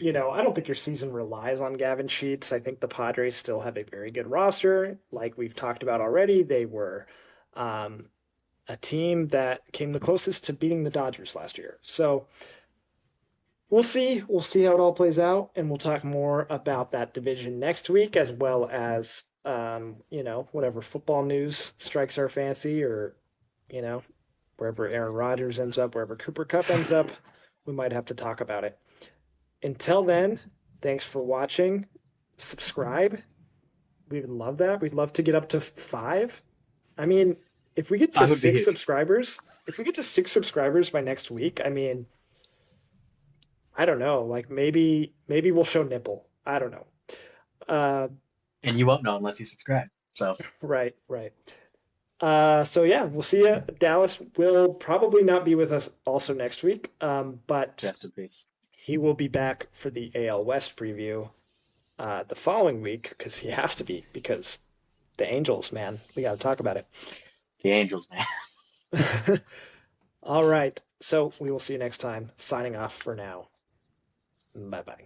don't think your season relies on Gavin Sheets. I think the Padres still have a very good roster. Like we've talked about already, they were um, a team that came the closest to beating the Dodgers last year. So we'll see. We'll see how it all plays out, and we'll talk more about that division next week, as well as whatever football news strikes our fancy, or you know, wherever Aaron Rodgers ends up, wherever Cooper Cup ends up, we might have to talk about it. Until then, thanks for watching. Subscribe. We would love that. We'd love to get up to 5. I mean, if we get to Five would be six huge. subscribers, if we get to 6 subscribers by next week, I mean, I don't know. Like maybe we'll show nipple. I don't know. Uh, And you won't know unless you subscribe. So right, right. So yeah, we'll see you. Dallas will probably not be with us also next week, but rest in peace. he will be back for the AL West preview the following week because he has to be because the Angels, man, we got to talk about The Angels, man. it. All right, so we will see you next time. Signing off for now. Bye bye.